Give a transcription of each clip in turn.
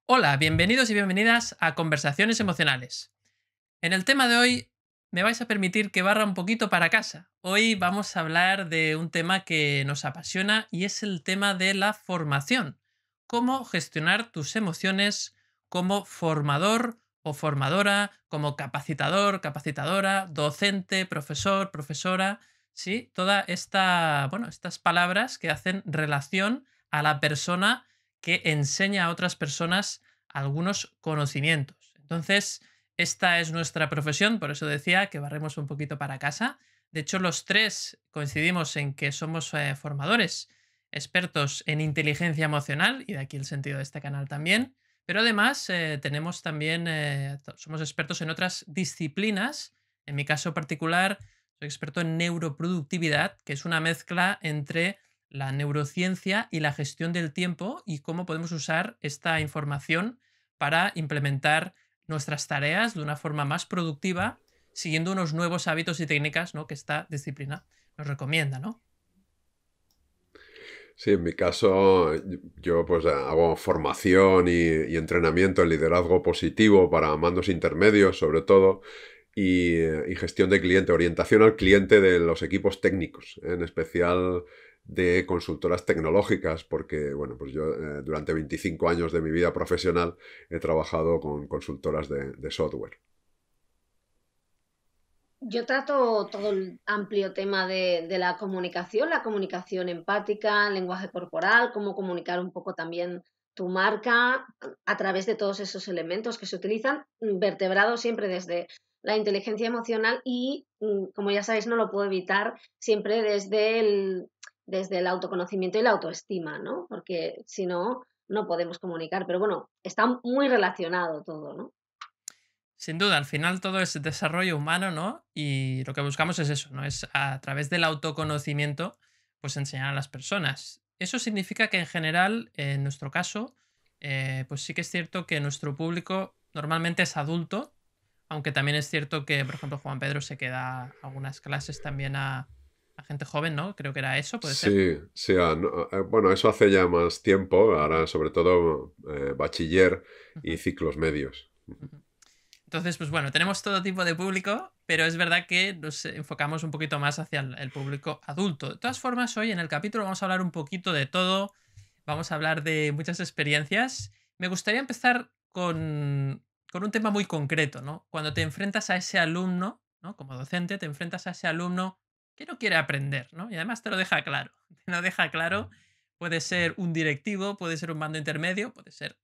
Hola, bienvenidos y bienvenidas a Conversaciones Emocionales. En el tema de hoy me vais a permitir que barra un poquito para casa. Hoy vamos a hablar de un tema que nos apasiona y es el tema de la formación. Cómo gestionar tus emociones como formador o formadora, como capacitador, capacitadora, docente, profesor, profesora. Sí, toda esta, bueno, estas palabras que hacen relación a la persona que enseña a otras personas algunos conocimientos. Entonces, esta es nuestra profesión, por eso decía que barremos un poquito para casa. De hecho, los tres coincidimos en que somos formadores, expertos en inteligencia emocional, y de aquí el sentido de este canal también, pero además tenemos también, somos expertos en otras disciplinas. En mi caso particular, soy experto en neuroproductividad, que es una mezcla entre la neurociencia y la gestión del tiempo y cómo podemos usar esta información para implementar nuestras tareas de una forma más productiva, siguiendo unos nuevos hábitos y técnicas, ¿no?, que esta disciplina nos recomienda, ¿no? Sí, en mi caso yo pues hago formación y entrenamiento en liderazgo positivo para mandos intermedios sobre todo y gestión de cliente, orientación al cliente de los equipos técnicos, en especial de consultoras tecnológicas, porque bueno, pues yo durante 25 años de mi vida profesional he trabajado con consultoras de software. Yo trato todo el amplio tema de la comunicación empática, lenguaje corporal, cómo comunicar un poco también tu marca a través de todos esos elementos que se utilizan, vertebrados siempre desde la inteligencia emocional y, como ya sabéis, no lo puedo evitar, siempre desde el autoconocimiento y la autoestima, ¿no? Porque si no, no podemos comunicar. Pero bueno, está muy relacionado todo, ¿no? Sin duda, al final todo es desarrollo humano, ¿no? Y lo que buscamos es eso, ¿no? Es a través del autoconocimiento, pues enseñar a las personas. Eso significa que en general, en nuestro caso, pues sí que es cierto que nuestro público normalmente es adulto, aunque también es cierto que, por ejemplo, Juan Pedro se queda algunas clases también a gente joven, ¿no? Creo que era eso, ¿puede ser? Sí, sí, bueno, eso hace ya más tiempo, ahora sobre todo bachiller y Ujú, ciclos medios. ujú. Entonces, pues bueno, tenemos todo tipo de público, pero es verdad que nos enfocamos un poquito más hacia el público adulto. De todas formas, hoy en el capítulo vamos a hablar un poquito de todo, vamos a hablar de muchas experiencias. Me gustaría empezar con un tema muy concreto, ¿no? Cuando te enfrentas a ese alumno, ¿no? Como docente, te enfrentas a ese alumno que no quiere aprender, ¿no? Y además te lo deja claro. Te lo deja claro. Puede ser un directivo, puede ser un mando intermedio, puede ser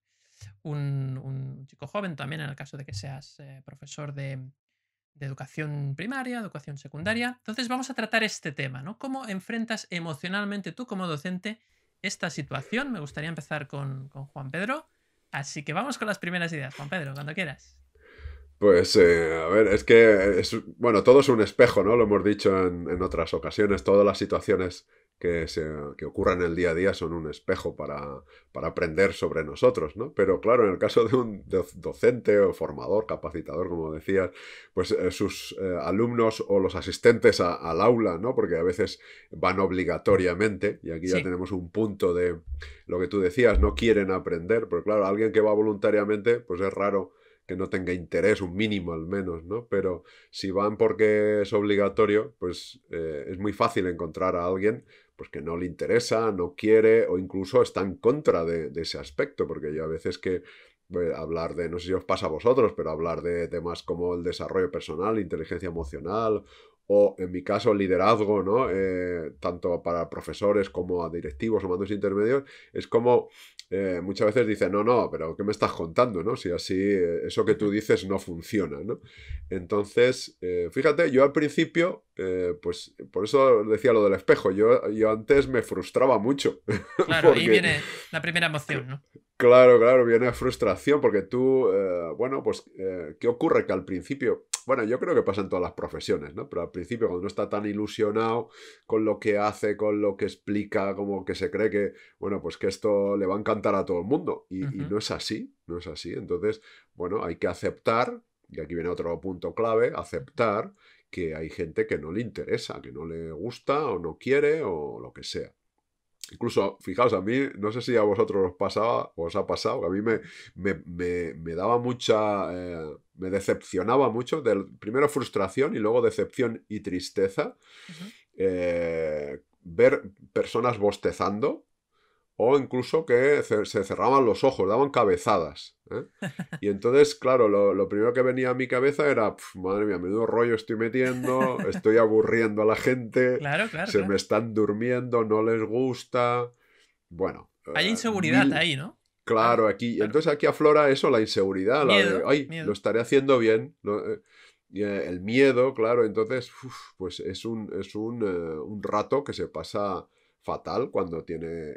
un chico joven también, en el caso de que seas profesor de educación primaria, educación secundaria. Entonces vamos a tratar este tema, ¿no? ¿Cómo enfrentas emocionalmente tú como docente esta situación? Me gustaría empezar con Juan Pedro. Así que vamos con las primeras ideas, Juan Pedro, cuando quieras. Pues, a ver, es que, bueno, todo es un espejo, ¿no? Lo hemos dicho en otras ocasiones, todas las situaciones que ocurran en el día a día son un espejo para aprender sobre nosotros, ¿no? Pero claro, en el caso de un docente o formador, capacitador, como decías, pues sus alumnos o los asistentes al aula, ¿no? Porque a veces van obligatoriamente, y aquí ya Sí. tenemos un punto de lo que tú decías, no quieren aprender, pero claro, alguien que va voluntariamente, pues es raro que no tenga interés, un mínimo al menos, ¿no? Pero si van porque es obligatorio, pues es muy fácil encontrar a alguien pues que no le interesa, no quiere o incluso está en contra de ese aspecto, porque yo a veces que hablar de, no sé si os pasa a vosotros, pero hablar de temas como el desarrollo personal, inteligencia emocional o en mi caso liderazgo, ¿no? Tanto para profesores como a directivos o mandos intermedios, es como muchas veces dicen, no, no, pero ¿qué me estás contando? ¿No? Si así eso que tú dices no funciona, ¿no? Entonces, fíjate, yo al principio, pues por eso decía lo del espejo, yo antes me frustraba mucho, Claro, ahí porque viene la primera emoción, ¿no? claro, claro, viene frustración porque tú, bueno, pues, ¿qué ocurre? Que al principio, bueno, yo creo que pasa en todas las profesiones, ¿no? Pero al principio, cuando uno está tan ilusionado con lo que hace, con lo que explica, como que se cree que, bueno, pues que esto le va a encantar a todo el mundo. Y Ujú. no es así, no es así. Entonces, bueno, hay que aceptar, y aquí viene otro punto clave, aceptar que hay gente que no le interesa, que no le gusta o no quiere o lo que sea. Incluso, fijaos, a mí, no sé si a vosotros os pasaba o os ha pasado, que a mí me daba mucha, me decepcionaba mucho, primero frustración y luego decepción y tristeza, Ujú. ver personas bostezando o incluso que se cerraban los ojos, daban cabezadas, ¿eh? Y entonces, claro, lo primero que venía a mi cabeza era, madre mía, menudo rollo estoy metiendo, estoy aburriendo a la gente, Claro, claro, se me claro. están durmiendo, no les gusta. Bueno, Hay inseguridad mil. ahí, ¿no? Claro, Claro, aquí. claro. Entonces aquí aflora eso, la inseguridad, la de, Miedo, ay, lo miedo. estaré haciendo bien. Y, el miedo, claro. Entonces, pues es un rato que se pasa fatal cuando tiene.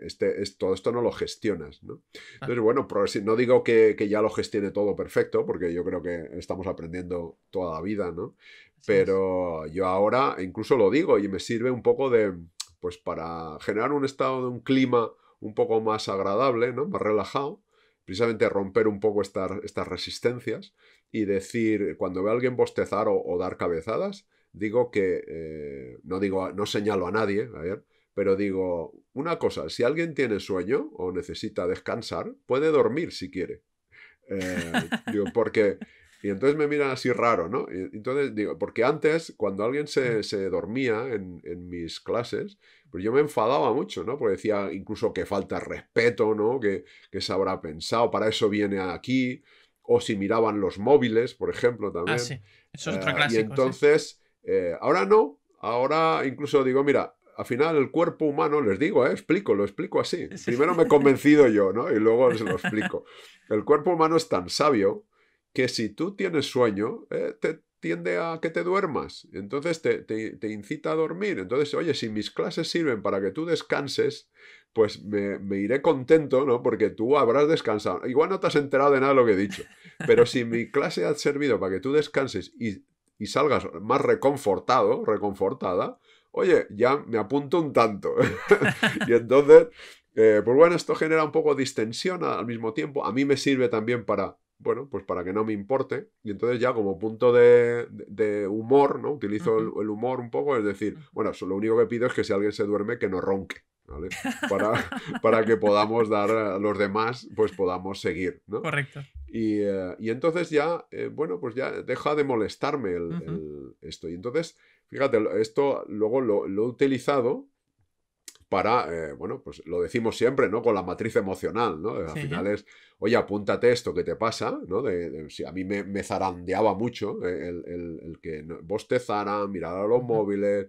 Todo esto no lo gestionas, ¿no? Claro. Entonces, bueno, no digo que ya lo gestione todo perfecto, porque yo creo que estamos aprendiendo toda la vida, ¿no? Así es. Pero yo ahora incluso lo digo y me sirve un poco pues para generar un estado de un clima un poco más agradable, ¿no? Más relajado, precisamente romper un poco estas resistencias y decir, cuando veo a alguien bostezar o dar cabezadas, digo que, no señalo a nadie, pero digo, una cosa, si alguien tiene sueño o necesita descansar, puede dormir si quiere. Digo, porque. Y entonces me miran así raro, ¿no? Y entonces digo, porque antes, cuando alguien Mm. se dormía en mis clases, pues yo me enfadaba mucho, ¿no? Porque decía incluso que falta respeto, ¿no? Que se habrá pensado, para eso viene aquí. O si miraban los móviles, por ejemplo, Ah, también. sí. Eso es otro Y clásico, sí. entonces, ahora no, ahora incluso digo, mira, al final el cuerpo humano, les digo, lo explico así. Sí. Primero me he convencido yo, ¿no? Y luego se lo explico. El cuerpo humano es tan sabio que si tú tienes sueño, te tiende a que te duermas. Entonces te incita a dormir. Entonces, oye, si mis clases sirven para que tú descanses, pues me iré contento, ¿no? Porque tú habrás descansado. Igual no te has enterado de nada de lo que he dicho. Pero si mi clase ha servido para que tú descanses y salgas más reconfortado, reconfortada, oye, ya me apunto un tanto. Y entonces, pues bueno, esto genera un poco de distensión al mismo tiempo. A mí me sirve también para, bueno, pues para que no me importe. Y entonces ya como punto de humor, ¿no? Utilizo Ujú, el humor un poco, es decir, ujú. bueno, lo único que pido es que si alguien se duerme, que no ronque, ¿vale? Para, para que podamos dar a los demás, pues podamos seguir, ¿no? Correcto. Y entonces ya, bueno, pues ya deja de molestarme Ujú, esto. Y entonces, fíjate, esto luego lo he utilizado para, bueno, pues lo decimos siempre, ¿no? Con la matriz emocional, ¿no? Al sí. final es, oye, apúntate esto que te pasa, ¿no? Si a mí me zarandeaba mucho el que bostezaran, miraran los Ujú, móviles,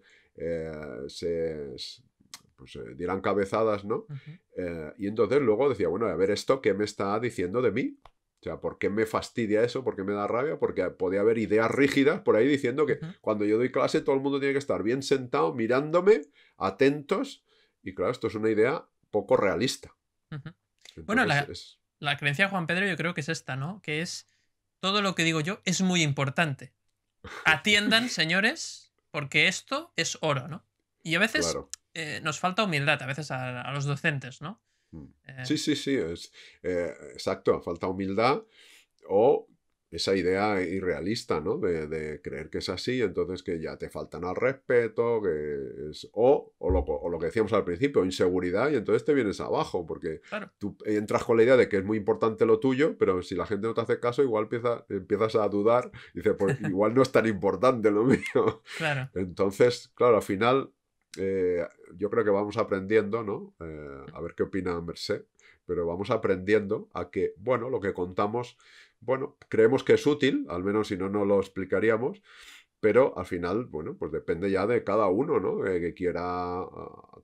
pues dieran cabezadas, ¿no? ujú, Y entonces luego decía, bueno, a ver esto, ¿qué me está diciendo de mí? O sea, ¿por qué me fastidia eso? ¿Por qué me da rabia? Porque podía haber ideas rígidas por ahí diciendo que ujú, cuando yo doy clase todo el mundo tiene que estar bien sentado, mirándome, atentos. Y claro, esto es una idea poco realista. ujú. Bueno, Entonces la creencia de Juan Pedro yo creo que es esta, ¿no? Que es todo lo que digo yo es muy importante. Atiendan, señores, porque esto es oro, ¿no? Y a veces claro. nos falta humildad, a veces a los docentes, ¿no? Mm. Sí, Eh, sí, sí, exacto, falta humildad o esa idea irrealista, ¿no? De creer que es así, entonces que ya te faltan al respeto, o lo que decíamos al principio, inseguridad, y entonces te vienes abajo, porque claro, tú entras con la idea de que es muy importante lo tuyo, pero si la gente no te hace caso, igual empiezas a dudar, y dices, pues igual no es tan importante lo mío. claro. Entonces, claro, al final yo creo que vamos aprendiendo, ¿no? A ver qué opina Merced, pero vamos aprendiendo a que, bueno, lo que contamos, bueno, creemos que es útil, al menos si no, no lo explicaríamos, pero al final, bueno, pues depende ya de cada uno, ¿no? Que quiera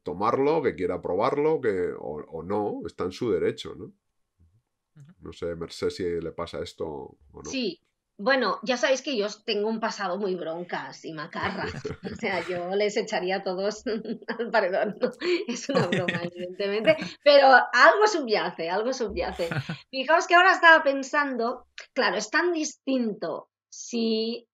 tomarlo, que quiera probarlo, o no, está en su derecho, ¿no? Ujú. No sé, Merced, si le pasa esto o no. Sí, bueno, ya sabéis que yo tengo un pasado muy broncas y macarra. O sea, yo les echaría a todos al paredón. ¿No? Es una broma, evidentemente, pero algo subyace, algo subyace. Fijaos que ahora estaba pensando, claro, es tan distinto si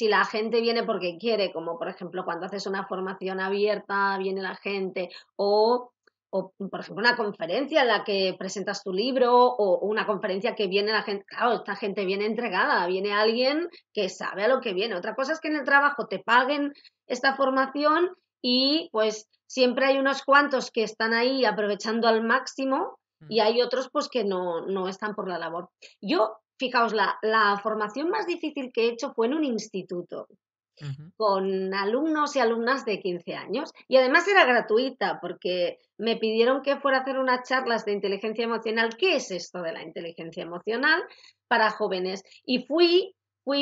la gente viene porque quiere, como por ejemplo cuando haces una formación abierta, viene la gente, o por ejemplo, una conferencia en la que presentas tu libro o una conferencia que viene la gente, claro, esta gente viene entregada, viene alguien que sabe a lo que viene. Otra cosa es que en el trabajo te paguen esta formación y pues siempre hay unos cuantos que están ahí aprovechando al máximo y hay otros pues que no están por la labor. Yo, fijaos, la formación más difícil que he hecho fue en un instituto con alumnos y alumnas de 15 años y además era gratuita porque me pidieron que fuera a hacer unas charlas de inteligencia emocional. ¿Qué es esto de la inteligencia emocional para jóvenes? Y fui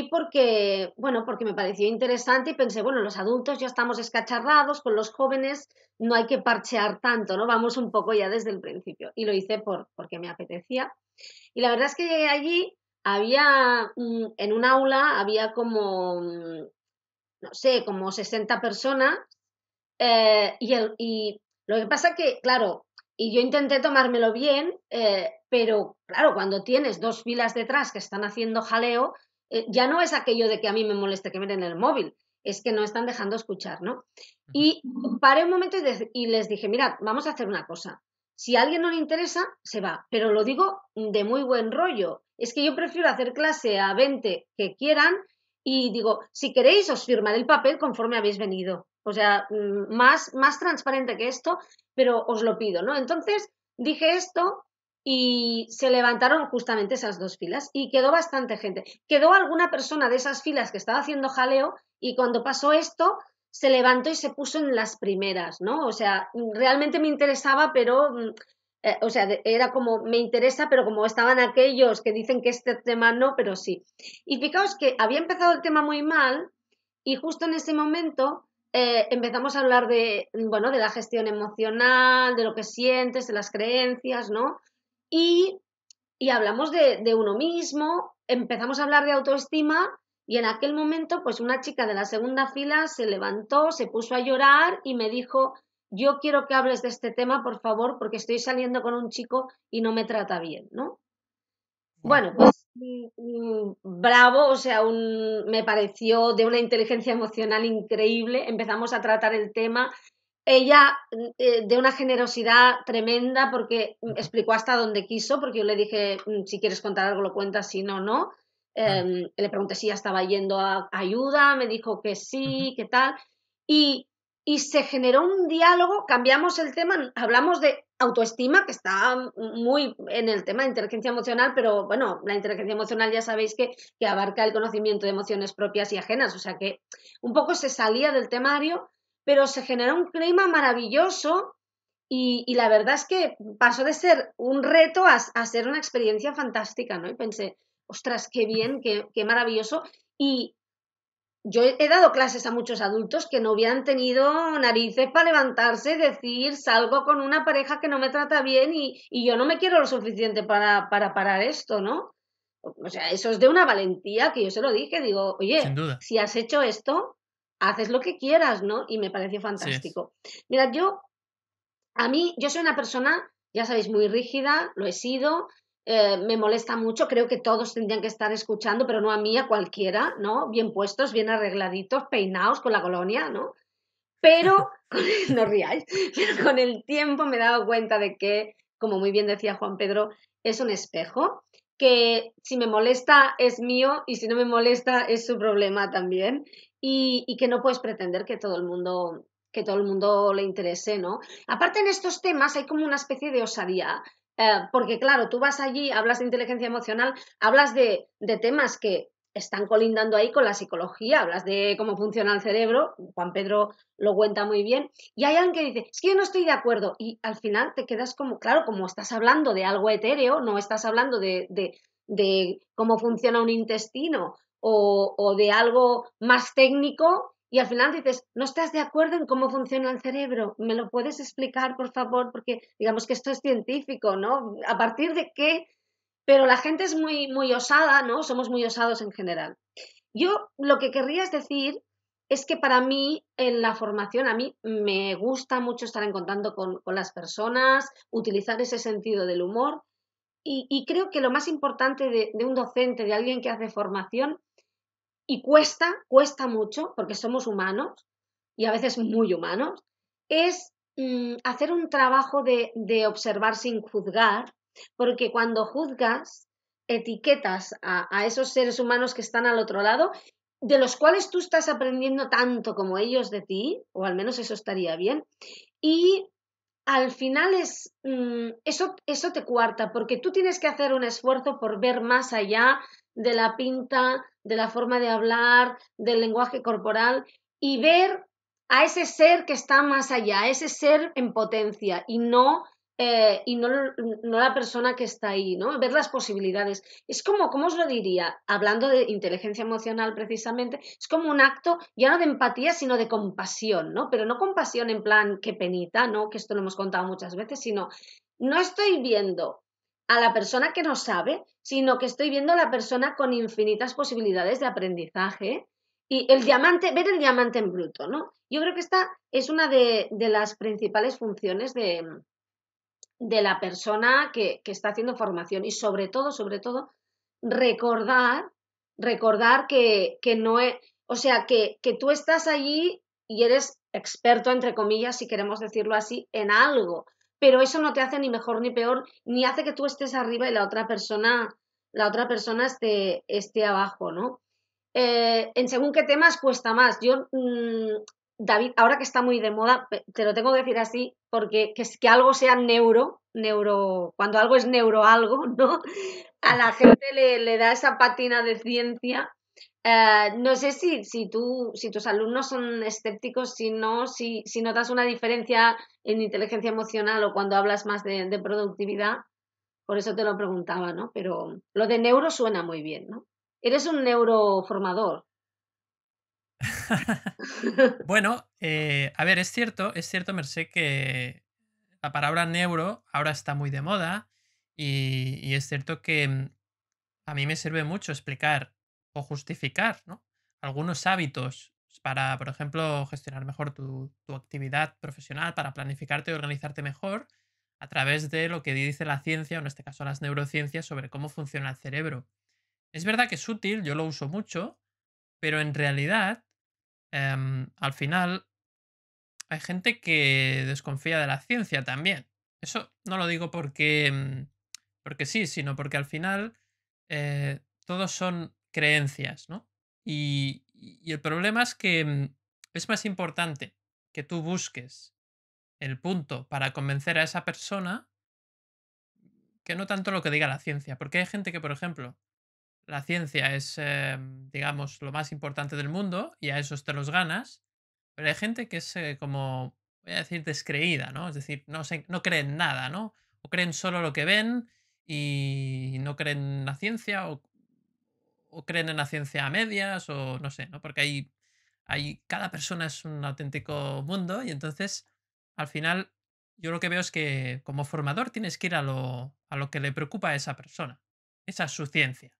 porque, bueno, porque me pareció interesante y pensé, bueno, los adultos ya estamos escacharrados, con los jóvenes no hay que parchear tanto, ¿no? Vamos un poco ya desde el principio. Y lo hice porque me apetecía. Y la verdad es que llegué allí, había, en un aula, había como, no sé, como 60 personas y lo que pasa que, claro, y yo intenté tomármelo bien, pero claro, cuando tienes dos filas detrás que están haciendo jaleo, ya no es aquello de que a mí me moleste que miren el móvil, es que no están dejando escuchar, ¿no? Y paré un momento y les dije, mirad, vamos a hacer una cosa. Si a alguien no le interesa, se va, pero lo digo de muy buen rollo. Es que yo prefiero hacer clase a 20 que quieran y digo, si queréis os firmaré el papel conforme habéis venido. O sea, más transparente que esto, pero os lo pido, ¿no? Entonces dije esto y se levantaron justamente esas dos filas y quedó bastante gente. Quedó alguna persona de esas filas que estaba haciendo jaleo y cuando pasó esto se levantó y se puso en las primeras, ¿no? O sea, realmente me interesaba, pero o sea, era como, me interesa, pero como estaban aquellos que dicen que este tema no, pero sí. Y fijaos que había empezado el tema muy mal y justo en ese momento empezamos a hablar de, bueno, de la gestión emocional, de lo que sientes, de las creencias, ¿no? Y, y hablamos de uno mismo, empezamos a hablar de autoestima y en aquel momento, pues una chica de la segunda fila se levantó, se puso a llorar y me dijo, yo quiero que hables de este tema, por favor, porque estoy saliendo con un chico y no me trata bien, ¿no? Bueno, pues bravo, o sea, me pareció de una inteligencia emocional increíble. Empezamos a tratar el tema. Ella de una generosidad tremenda porque explicó hasta dónde quiso, porque yo le dije, si quieres contar algo lo cuentas, si no, no. Le pregunté si ya estaba yendo a ayuda, me dijo que sí, que tal. Y, y se generó un diálogo, cambiamos el tema, hablamos de autoestima, que está muy en el tema de inteligencia emocional, pero bueno, la inteligencia emocional ya sabéis que abarca el conocimiento de emociones propias y ajenas, o sea que un poco se salía del temario, pero se generó un clima maravilloso y la verdad es que pasó de ser un reto a ser una experiencia fantástica, ¿no? Y pensé, ostras, qué bien, qué maravilloso. Y yo he dado clases a muchos adultos que no hubieran tenido narices para levantarse y decir, salgo con una pareja que no me trata bien y yo no me quiero lo suficiente para parar esto, ¿no? O sea, eso es de una valentía que yo se lo dije, digo, Sin oye, duda. si has hecho esto, haces lo que quieras, ¿no? Y me pareció fantástico. Mira, yo soy una persona, ya sabéis, muy rígida, lo he sido, me molesta mucho, creo que todos tendrían que estar escuchando, pero no a mí, a cualquiera, ¿no? Bien puestos, bien arregladitos, peinados con la colonia, ¿no? Pero, no ríais, pero con el tiempo me he dado cuenta de que, como muy bien decía Juan Pedro, es un espejo, que si me molesta es mío y si no me molesta es su problema también y que no puedes pretender que todo el mundo le interese, ¿no? Aparte en estos temas hay como una especie de osadía, porque claro, tú vas allí, hablas de inteligencia emocional, hablas de temas que están colindando ahí con la psicología, hablas de cómo funciona el cerebro, Juan Pedro lo cuenta muy bien, y hay alguien que dice, es que yo no estoy de acuerdo, y al final te quedas como, claro, como estás hablando de algo etéreo, no estás hablando de cómo funciona un intestino o de algo más técnico, y al final dices, no estás de acuerdo en cómo funciona el cerebro, ¿me lo puedes explicar, por favor? Porque digamos que esto es científico, ¿no? ¿A partir de qué? Pero la gente es muy, muy osada, ¿no? Somos muy osados en general. Yo lo que querría es decir es que para mí en la formación, a mí me gusta mucho estar en contacto con las personas, utilizar ese sentido del humor y creo que lo más importante de un docente, de alguien que hace formación, y cuesta mucho, porque somos humanos y a veces muy humanos, es hacer un trabajo de observar sin juzgar, porque cuando juzgas, etiquetas a esos seres humanos que están al otro lado, de los cuales tú estás aprendiendo tanto como ellos de ti, o al menos eso estaría bien, y al final eso te cuarta, porque tú tienes que hacer un esfuerzo por ver más allá de la pinta, de la forma de hablar, del lenguaje corporal y ver a ese ser que está más allá, a ese ser en potencia y no la persona que está ahí, ¿no? Ver las posibilidades. Es como, ¿cómo os lo diría? Hablando de inteligencia emocional precisamente, es como un acto ya no de empatía, sino de compasión, ¿no? Pero no compasión en plan, qué penita, ¿no? Que esto lo hemos contado muchas veces, sino no estoy viendo a la persona que no sabe, sino que estoy viendo a la persona con infinitas posibilidades de aprendizaje y ver el diamante en bruto, ¿no? Yo creo que esta es una de las principales funciones de la persona que está haciendo formación y sobre todo, recordar, recordar que no es, o sea, que tú estás allí y eres experto, entre comillas, si queremos decirlo así, en algo, pero eso no te hace ni mejor ni peor, ni hace que tú estés arriba y la otra persona esté abajo, ¿no? En según qué temas cuesta más. David, ahora que está muy de moda, te lo tengo que decir así, porque que algo sea cuando algo es neuro algo, ¿no? A la gente le da esa pátina de ciencia. No sé si tus alumnos son escépticos, si notas una diferencia en inteligencia emocional o cuando hablas más de productividad, por eso te lo preguntaba, ¿no? Pero lo de neuro suena muy bien, ¿no? Eres un neuroformador. Bueno, a ver, es cierto, Mercé, que la palabra neuro ahora está muy de moda y es cierto que a mí me sirve mucho explicar o justificar, ¿no? Algunos hábitos para, por ejemplo, gestionar mejor tu actividad profesional, para planificarte y organizarte mejor a través de lo que dice la ciencia, o en este caso las neurociencias, sobre cómo funciona el cerebro. Es verdad que es útil, yo lo uso mucho, pero en realidad, al final, hay gente que desconfía de la ciencia también. Eso no lo digo porque sí, sino porque al final todos son creencias, ¿no? Y el problema es que es más importante que tú busques el punto para convencer a esa persona que no tanto lo que diga la ciencia. Porque hay gente que, por ejemplo, la ciencia es, digamos, lo más importante del mundo y a esos te los ganas, pero hay gente que es como, voy a decir, descreída, ¿no? Es decir, no creen nada, ¿no? O creen solo lo que ven y no creen en la ciencia o creen en la ciencia a medias o no sé, ¿no? Porque cada persona es un auténtico mundo y entonces al final yo lo que veo es que como formador tienes que ir a lo que le preocupa a esa persona. Esa es su ciencia.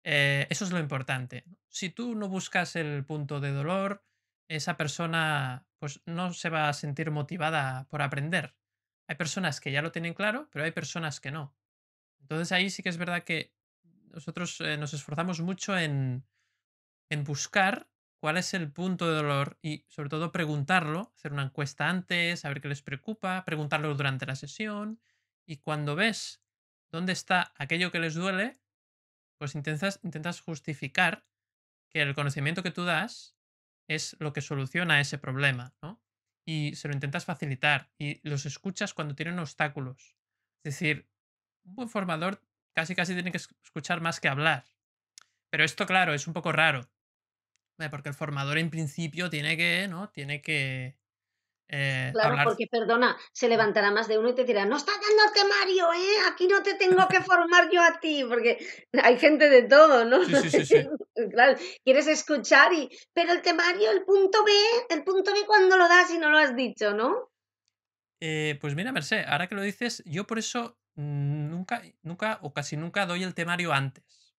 Eso es lo importante, ¿no? Si tú no buscas el punto de dolor, esa persona pues no se va a sentir motivada por aprender. Hay personas que ya lo tienen claro, pero hay personas que no. Entonces ahí sí que es verdad que nosotros nos esforzamos mucho en buscar cuál es el punto de dolor y sobre todo preguntarlo, hacer una encuesta antes, saber qué les preocupa, preguntarlo durante la sesión y cuando ves dónde está aquello que les duele, pues intentas justificar que el conocimiento que tú das es lo que soluciona ese problema, ¿no? Y se lo intentas facilitar y los escuchas cuando tienen obstáculos. Es decir, un buen formador casi tiene que escuchar más que hablar. Pero esto, claro, es un poco raro, porque el formador en principio tiene que, ¿no? Tiene que Claro, hablar. porque perdona, se levantará más de uno y te dirá, no estás dando temario, ¿eh? Aquí no te tengo que formar yo a ti, porque hay gente de todo, ¿no? Sí, sí, sí, sí. Claro, quieres escuchar pero el temario, el punto B cuando lo das y no lo has dicho, ¿no? Pues mira, Mercé, ahora que lo dices, yo por eso nunca o casi nunca doy el temario antes.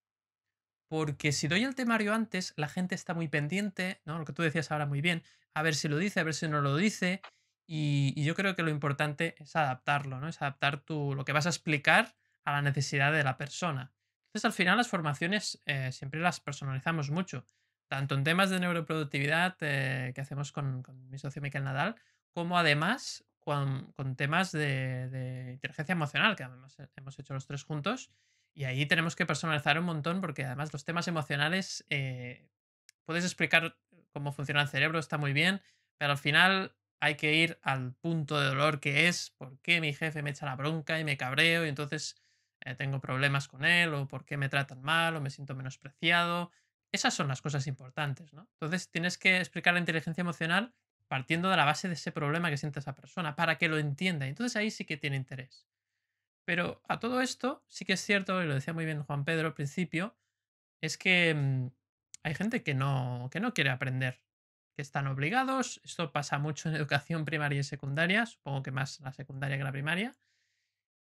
Porque si doy el temario antes, la gente está muy pendiente, ¿no? Lo que tú decías ahora muy bien, a ver si lo dice, a ver si no lo dice. Y yo creo que lo importante es adaptarlo, ¿no? Es adaptar lo que vas a explicar a la necesidad de la persona. Entonces, al final, las formaciones siempre las personalizamos mucho, tanto en temas de neuroproductividad que hacemos con mi socio Miquel Nadal, como además con temas de inteligencia emocional, que además hemos hecho los tres juntos y ahí tenemos que personalizar un montón porque además los temas emocionales puedes explicar cómo funciona el cerebro, está muy bien, pero al final hay que ir al punto de dolor que es por qué mi jefe me echa la bronca y me cabreo y entonces tengo problemas con él, o por qué me tratan mal, o me siento menospreciado. Esas son las cosas importantes, ¿no? Entonces tienes que explicar la inteligencia emocional partiendo de la base de ese problema que siente esa persona, para que lo entienda. Y entonces ahí sí que tiene interés. Pero a todo esto, sí que es cierto, y lo decía muy bien Juan Pedro al principio, es que hay gente que no quiere aprender, que están obligados. Esto pasa mucho en educación primaria y secundaria, supongo que más la secundaria que la primaria.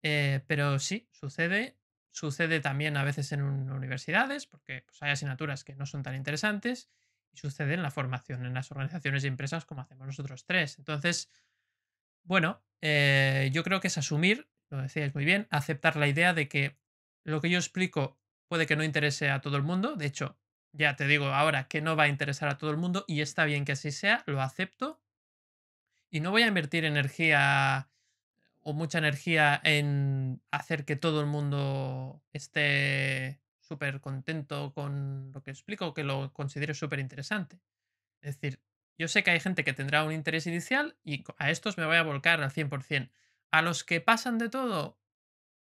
Pero sí, sucede. Sucede también a veces en universidades, porque pues, hay asignaturas que no son tan interesantes, y sucede en la formación, en las organizaciones y empresas como hacemos nosotros tres. Entonces, bueno, yo creo que es asumir, lo decíais muy bien, aceptar la idea de que lo que yo explico puede que no interese a todo el mundo. De hecho, ya te digo ahora que no va a interesar a todo el mundo y está bien que así sea, lo acepto y no voy a invertir energía o mucha energía en hacer que todo el mundo esté súper contento con lo que explico, que lo considere súper interesante. Es decir, yo sé que hay gente que tendrá un interés inicial y a estos me voy a volcar al 100%. A los que pasan de todo,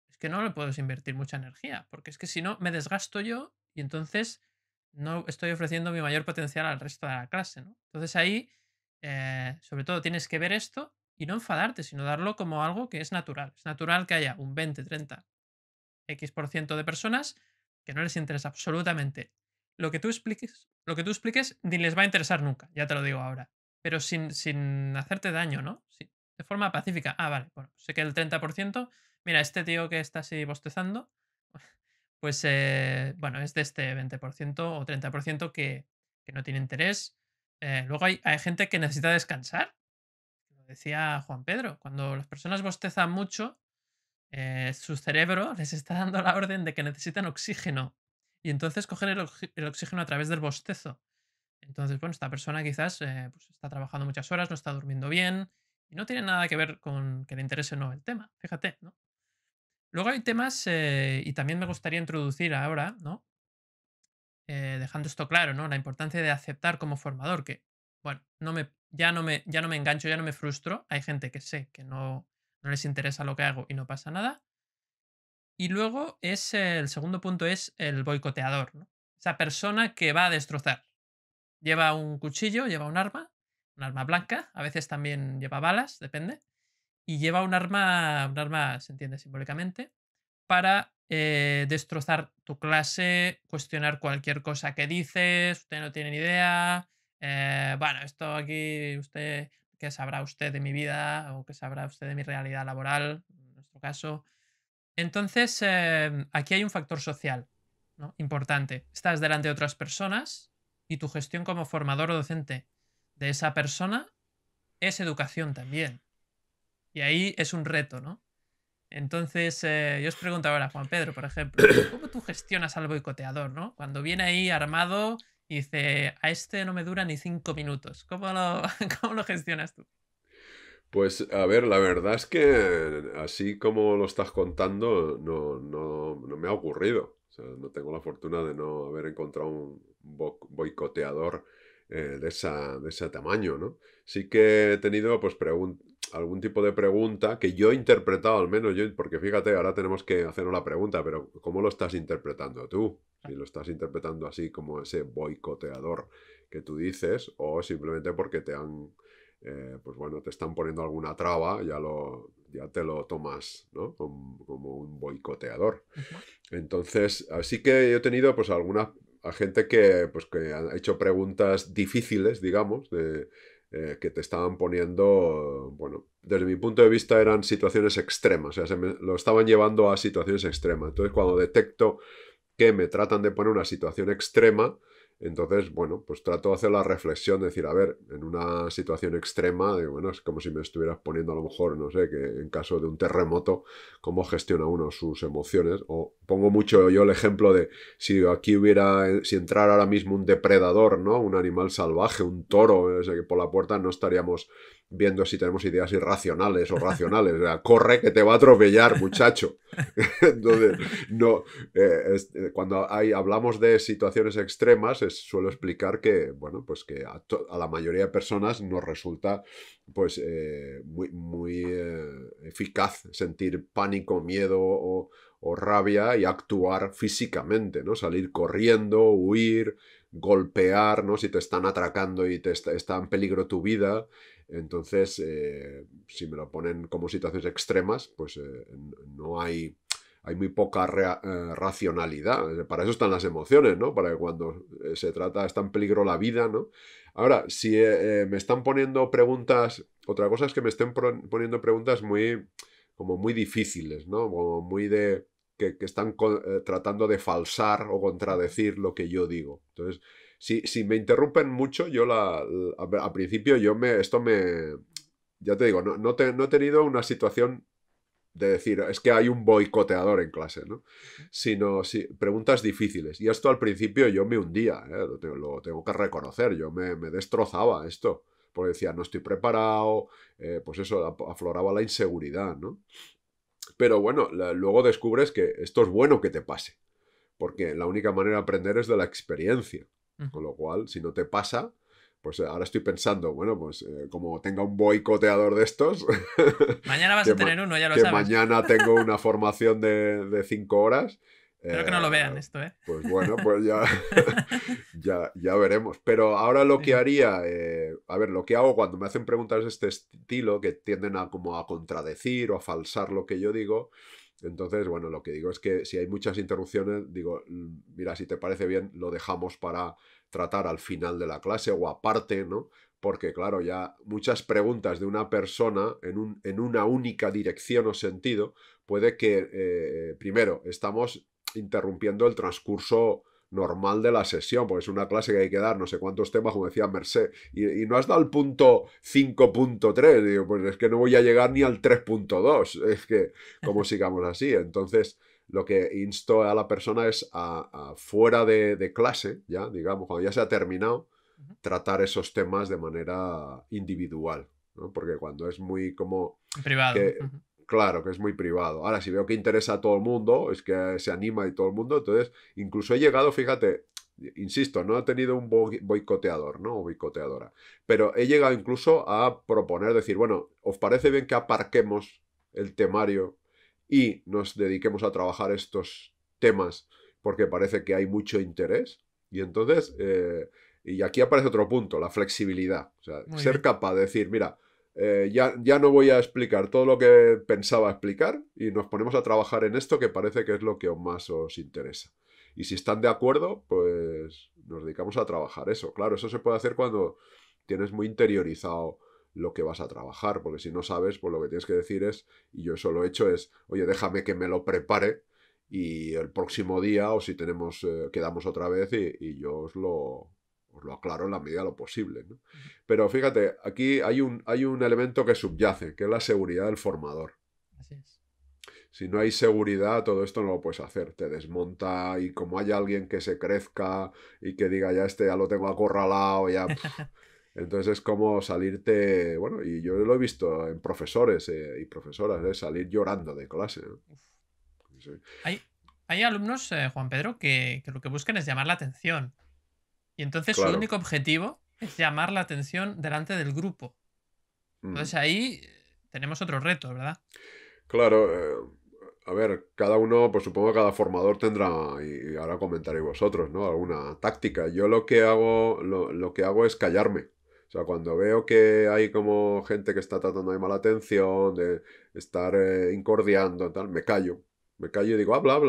es que no le puedes invertir mucha energía, porque es que si no me desgasto yo y entonces no estoy ofreciendo mi mayor potencial al resto de la clase, ¿no? Entonces ahí, sobre todo, tienes que ver esto y no enfadarte, sino darlo como algo que es natural. Es natural que haya un 20, 30, X% de personas que no les interesa absolutamente lo que tú expliques ni les va a interesar nunca, ya te lo digo ahora. Pero sin hacerte daño, ¿no? Sí, de forma pacífica. Ah, vale, bueno, sé que el 30%, mira, este tío que está así bostezando, pues bueno, es de este 20% o 30% que no tiene interés. Luego hay gente que necesita descansar. Lo decía Juan Pedro, cuando las personas bostezan mucho, su cerebro les está dando la orden de que necesitan oxígeno. Y entonces cogen el oxígeno a través del bostezo. Entonces, bueno, esta persona quizás pues está trabajando muchas horas, no está durmiendo bien y no tiene nada que ver con que le interese o no el tema. Fíjate, ¿no? Luego hay temas, y también me gustaría introducir ahora, ¿no? Dejando esto claro, ¿no? La importancia de aceptar como formador, que, bueno, ya no me engancho, ya no me frustro. Hay gente que sé que no les interesa lo que hago y no pasa nada. Y luego el segundo punto es el boicoteador, ¿no? Esa persona que va a destrozar. Lleva un cuchillo, lleva un arma blanca, a veces también lleva balas, depende, y lleva un arma se entiende simbólicamente, para destrozar tu clase, cuestionar cualquier cosa que dices, usted no tiene ni idea, bueno, esto aquí, usted, ¿qué sabrá usted de mi vida o qué sabrá usted de mi realidad laboral, en nuestro caso? Entonces, aquí hay un factor social, ¿no? Importante. Estás delante de otras personas y tu gestión como formador o docente de esa persona es educación también. Y ahí es un reto, ¿no? Entonces, yo os pregunto ahora, Juan Pedro, por ejemplo, ¿cómo tú gestionas al boicoteador, ¿no? Cuando viene ahí armado y dice, a este no me dura ni 5 minutos. ¿Cómo lo gestionas tú? Pues a ver, la verdad es que así como lo estás contando, no me ha ocurrido. O sea, no tengo la fortuna de no haber encontrado un boicoteador de ese tamaño, ¿no? Sí que he tenido pues algún tipo de pregunta que yo he interpretado al menos yo, porque fíjate, ahora tenemos que hacernos la pregunta, pero ¿cómo lo estás interpretando tú? Si lo estás interpretando así como ese boicoteador que tú dices, o simplemente porque te han pues bueno, te están poniendo alguna traba, ya te lo tomas, ¿no? Como un boicoteador. Ujú. Entonces, así que yo he tenido pues alguna a gente que, pues, que ha hecho preguntas difíciles, digamos, que te estaban poniendo, bueno, desde mi punto de vista eran situaciones extremas, o sea, lo estaban llevando a situaciones extremas. Entonces, cuando detecto que me tratan de poner una situación extrema, entonces, bueno, pues trato de hacer la reflexión, de decir, a ver, en una situación extrema, bueno, es como si me estuvieras poniendo a lo mejor, no sé, que en caso de un terremoto, cómo gestiona uno sus emociones. O pongo mucho yo el ejemplo de si entrara ahora mismo un depredador, ¿no? Un animal salvaje, un toro, o sea, que por la puerta no estaríamos viendo si tenemos ideas irracionales o racionales. O sea, corre que te va a atropellar, muchacho. Entonces, no, cuando hablamos de situaciones extremas, suelo explicar que, bueno, pues que a la mayoría de personas nos resulta pues muy eficaz sentir pánico, miedo o rabia y actuar físicamente, ¿no? Salir corriendo, huir, golpear, ¿no? Si te están atracando y está en peligro tu vida. Entonces, si me lo ponen como situaciones extremas, pues no hay muy poca racionalidad. Para eso están las emociones, ¿no? Para que cuando está en peligro la vida, ¿no? Ahora, si me están poniendo preguntas, otra cosa es que me estén poniendo preguntas como muy difíciles, ¿no? Como muy que están tratando de falsar o contradecir lo que yo digo. Entonces, si me interrumpen mucho, yo al principio ya te digo, no he tenido una situación de decir, es que hay un boicoteador en clase, ¿no? Sino preguntas difíciles. Y esto al principio yo me hundía, lo tengo que reconocer, yo me destrozaba esto, porque decía, no estoy preparado, pues eso, afloraba la inseguridad, ¿no? Pero bueno, luego descubres que esto es bueno que te pase, porque la única manera de aprender es de la experiencia. Con lo cual, si no te pasa, pues ahora estoy pensando, bueno, pues como tenga un boicoteador de estos... Mañana vas a tener uno, ya lo que sabes. mañana tengo una formación de 5 horas. Espero que no lo vean esto, ¿eh? Pues bueno, pues ya veremos. Pero ahora lo que haría, a ver, lo que hago cuando me hacen preguntas de este estilo, que tienden como a contradecir o a falsar lo que yo digo, entonces, bueno, lo que digo es que si hay muchas interrupciones, digo, mira, si te parece bien, lo dejamos para tratar al final de la clase o aparte, ¿no? Porque, claro, ya muchas preguntas de una persona en una única dirección o sentido, puede que, primero, estamos interrumpiendo el transcurso normal de la sesión, porque es una clase que hay que dar no sé cuántos temas, como decía Merced, y no has dado el punto 5.3, digo, pues es que no voy a llegar ni al 3.2, es que como sigamos así. Entonces lo que insto a la persona es a fuera de clase, ya digamos, cuando ya se ha terminado, tratar esos temas de manera individual, ¿no? Porque cuando es muy como... Privado. Claro, que es muy privado. Ahora, si veo que interesa a todo el mundo, es que se anima y todo el mundo, entonces incluso he llegado, fíjate, insisto, no he tenido un boicoteador, ¿no? O boicoteadora, pero he llegado incluso a proponer, decir, bueno, ¿os parece bien que aparquemos el temario y nos dediquemos a trabajar estos temas porque parece que hay mucho interés? Y entonces, y aquí aparece otro punto, la flexibilidad. O sea, ser capaz de decir, mira, ya no voy a explicar todo lo que pensaba explicar y nos ponemos a trabajar en esto que parece que es lo que más os interesa. Y si están de acuerdo, pues nos dedicamos a trabajar eso. Claro, eso se puede hacer cuando tienes muy interiorizado lo que vas a trabajar, porque si no sabes, pues lo que tienes que decir es, y yo eso lo he hecho, es, oye, déjame que me lo prepare y el próximo día, o si tenemos, quedamos otra vez y yo os lo aclaro en la medida de lo posible, ¿no? Pero fíjate, aquí hay un elemento que subyace, que es la seguridad del formador. Así es. Si no hay seguridad, todo esto no lo puedes hacer. Te desmonta y como hay alguien que se crezca y que diga, ya lo tengo acorralado, ya... Entonces es como salirte, bueno, y yo lo he visto en profesores y profesoras, salir llorando de clase, ¿no? Sí. Hay alumnos, Juan Pedro, que lo que buscan es llamar la atención. Y entonces Claro. su único objetivo es llamar la atención delante del grupo. Entonces ahí tenemos otro reto, ¿verdad? Claro, a ver, cada uno, pues supongo que cada formador tendrá, y ahora comentaréis vosotros, ¿no? Alguna táctica. Yo lo que hago es callarme. O sea, cuando veo que hay como gente que está tratando de mala atención, de estar incordiando, tal, me callo. Me callo y digo, habla,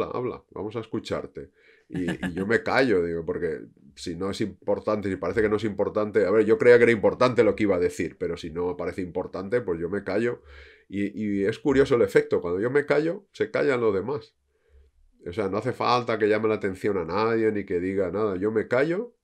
vamos a escucharte. Y yo me callo, digo, porque si no es importante, si parece que no es importante, a ver, yo creía que era importante lo que iba a decir, pero si no parece importante, pues yo me callo. Y es curioso el efecto, cuando yo me callo, se callan los demás. O sea, no hace falta que llame la atención a nadie ni que diga nada, yo me callo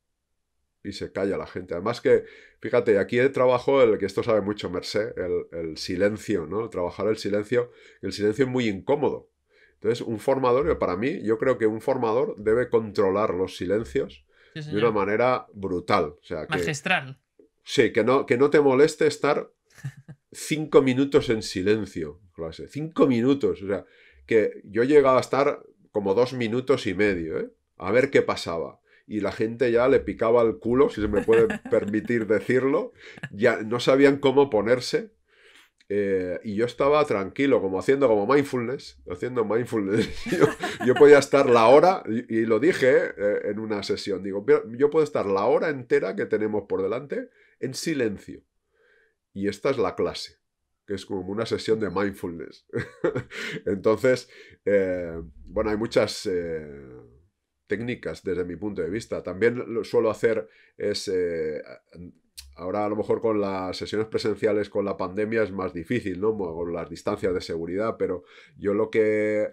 y se calla la gente. Además que, fíjate, aquí trabajo que esto sabe mucho Merced, el silencio, ¿no? Trabajar el silencio es muy incómodo. Entonces, un formador, para mí, yo creo que un formador debe controlar los silencios de una manera brutal. O sea, magistral. Sí, que no te moleste estar 5 minutos en silencio, clase. 5 minutos. O sea, que yo llegaba a estar como 2 minutos y medio, ¿eh? A ver qué pasaba. Y la gente ya le picaba el culo, si se me puede permitir decirlo. Ya no sabían cómo ponerse. Y yo estaba tranquilo, como haciendo haciendo mindfulness. Yo podía estar la hora, y lo dije en una sesión, digo, yo puedo estar la hora entera que tenemos por delante en silencio. Y esta es la clase, que es como una sesión de mindfulness. Entonces, bueno, hay muchas técnicas desde mi punto de vista. También lo suelo hacer es... ahora a lo mejor con las sesiones presenciales con la pandemia es más difícil, ¿no? Con las distancias de seguridad, pero yo lo que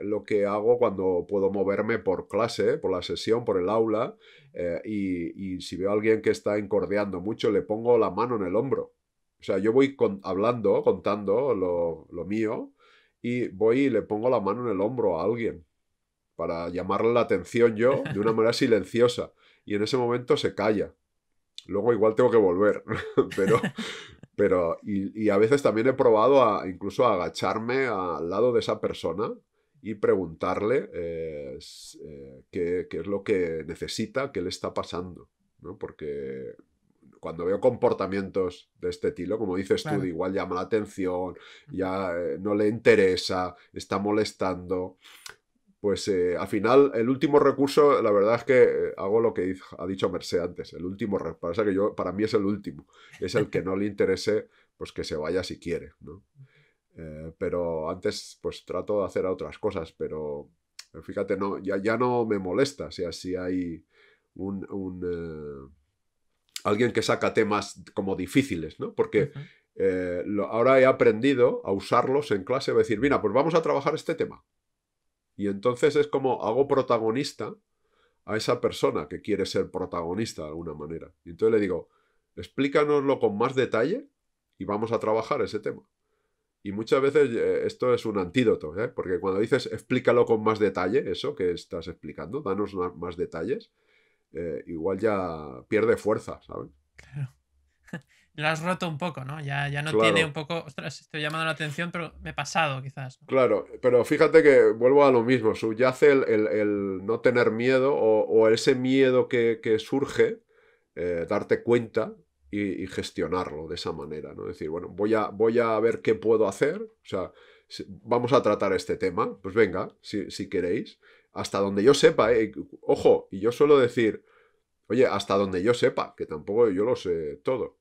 hago cuando puedo moverme por clase, por la sesión, por el aula, y si veo a alguien que está encordeando mucho, le pongo la mano en el hombro. O sea, yo voy hablando, contando lo mío, y voy y le pongo la mano en el hombro a alguien para llamarle la atención yo de una manera silenciosa. Y en ese momento se calla. Luego igual tengo que volver, y a veces también he probado incluso a agacharme al lado de esa persona y preguntarle qué es lo que necesita, qué le está pasando, ¿no? Porque cuando veo comportamientos de este estilo, como dices tú, Claro. igual llama la atención, ya no le interesa, está molestando, pues al final el último recurso, la verdad es que hago lo que ha dicho Mercé antes, el último recurso, pasa que para mí es el último, es el que no le interese, pues que se vaya si quiere, ¿no? Pero antes pues trato de hacer otras cosas, pero fíjate, no, ya no me molesta, o sea, si hay alguien que saca temas como difíciles, ¿no? Porque ahora he aprendido a usarlos en clase, a decir, mira, pues vamos a trabajar este tema. Y entonces es como hago protagonista a esa persona que quiere ser protagonista de alguna manera. Y entonces le digo, explícanoslo con más detalle y vamos a trabajar ese tema. Y muchas veces esto es un antídoto, ¿eh? Porque cuando dices explícalo con más detalle, eso que estás explicando, danos más detalles, igual ya pierde fuerza, ¿sabes? Claro. Lo has roto un poco, ¿no? Ya no tiene un Claro. poco. Ostras, estoy llamando la atención, pero me he pasado, quizás, ¿no? Claro, pero fíjate que vuelvo a lo mismo, subyace el no tener miedo o ese miedo que surge, darte cuenta y gestionarlo de esa manera, ¿no? Es decir, bueno, voy a ver qué puedo hacer, o sea, vamos a tratar este tema, pues venga, si queréis, hasta donde yo sepa, ojo, y yo suelo decir, oye, hasta donde yo sepa, que tampoco yo lo sé todo.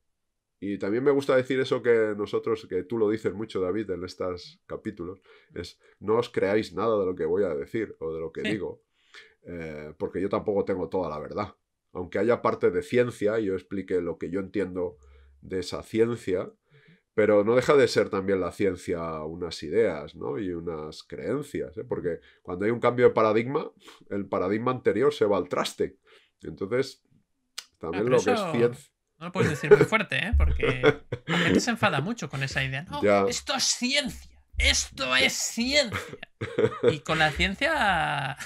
Y también me gusta decir eso que nosotros, que tú lo dices mucho, David, en estos capítulos, es no os creáis nada de lo que voy a decir o de lo que Sí, digo, porque yo tampoco tengo toda la verdad. Aunque haya parte de ciencia y yo explique lo que yo entiendo de esa ciencia, pero no deja de ser también la ciencia unas ideas, ¿no? Y unas creencias, ¿eh? Porque cuando hay un cambio de paradigma, el paradigma anterior se va al traste. Entonces, ah, también pero lo que es eso ciencia... no lo puedes decir muy fuerte, ¿eh? Porque la gente se enfada mucho con esa idea. No, Ya. esto es ciencia. Esto Ya. es ciencia. Y con la ciencia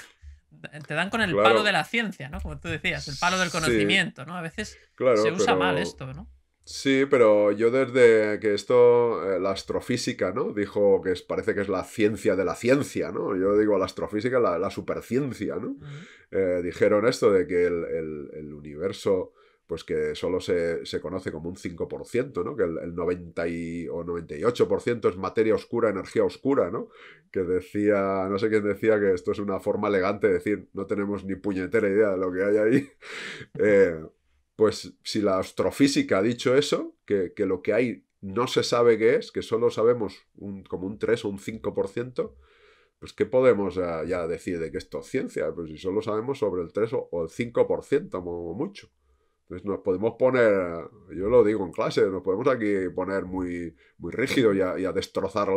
te dan con el palo de Claro, la ciencia, ¿no? Como tú decías, el palo del sí, conocimiento, ¿no? A veces se claro, usa mal pero esto, ¿no? sí, pero yo desde que esto, la astrofísica, ¿no? Dijo que parece que es la ciencia de la ciencia, ¿no? Yo digo la astrofísica, la superciencia, ¿no? Ujú. Dijeron esto de que el universo, pues que solo se conoce como un 5%, ¿no? Que el 90 o 98% es materia oscura, energía oscura, ¿no? Que decía, no sé quién decía que esto es una forma elegante de decir, no tenemos ni puñetera idea de lo que hay ahí. Eh, pues si la astrofísica ha dicho eso, que lo que hay no se sabe qué es, que solo sabemos como un 3 o un 5%, pues ¿qué podemos ya decir de que esto es ciencia? Pues si solo sabemos sobre el 3 o el 5%, como mucho. Entonces nos podemos poner, yo lo digo en clase, nos podemos aquí poner muy, muy rígido y a destrozar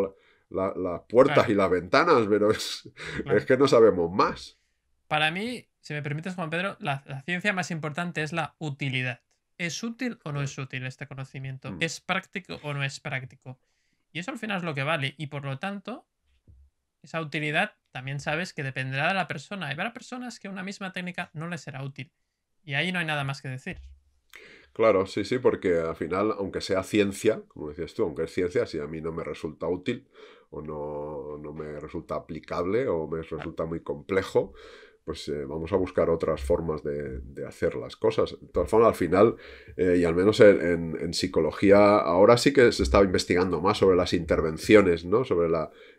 las puertas y Claro, las ventanas, pero es claro. que no sabemos más. Para mí, si me permites, Juan Pedro, la ciencia más importante es la utilidad. ¿Es útil o no es útil este conocimiento? Mm, ¿Es práctico o no es práctico? Y eso al final es lo que vale. Y por lo tanto, esa utilidad también sabes que dependerá de la persona. Habrá personas que una misma técnica no les será útil. Y ahí no hay nada más que decir. Claro, sí, sí, porque al final, aunque sea ciencia, como decías tú, aunque es ciencia, si a mí no me resulta útil o no me resulta aplicable o me Claro. resulta muy complejo, pues vamos a buscar otras formas de hacer las cosas. De todas formas, al final, y al menos en psicología, ahora sí que se está investigando más sobre las intervenciones, ¿no? Sobre